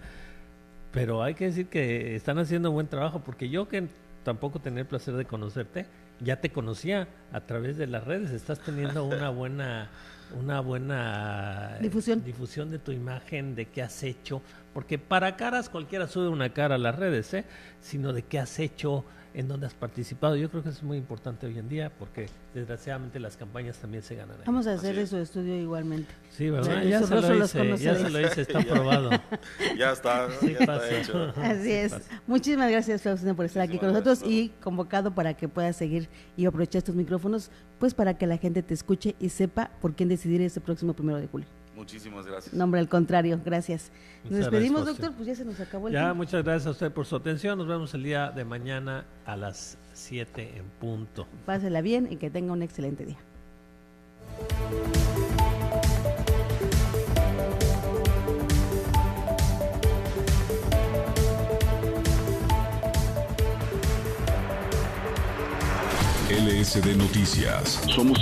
S2: pero hay que decir que están haciendo buen trabajo, porque yo que tampoco tenía el placer de conocerte, ya te conocía a través de las redes, estás teniendo una buena difusión de tu imagen, de qué has hecho, porque para caras cualquiera sube una cara a las redes, sino de qué has hecho, en dónde has participado. Yo creo que eso es muy importante hoy en día, porque desgraciadamente las campañas también se ganan ahí.
S1: Vamos a hacer eso de estudio igualmente.
S2: Sí, ¿verdad? Ya se lo hice, está aprobado.
S13: Ya está,
S2: sí,
S13: ya está hecho.
S1: Así es. Muchísimas gracias, Faustino, por estar aquí con nosotros y convocado para que puedas seguir y aprovechar estos micrófonos, pues para que la gente te escuche y sepa por quién decidir este próximo 1 de julio.
S13: Muchísimas gracias.
S1: No, hombre, al contrario, gracias. Nos
S2: Muchas
S1: despedimos,
S2: gracias,
S1: doctor, pues ya se nos acabó el
S2: tiempo.
S1: tiempo.
S2: Muchas gracias a usted por su atención. Nos vemos el día de mañana a las 7 en punto.
S1: Pásela bien y que tenga un excelente día.
S3: LSD Noticias. Somos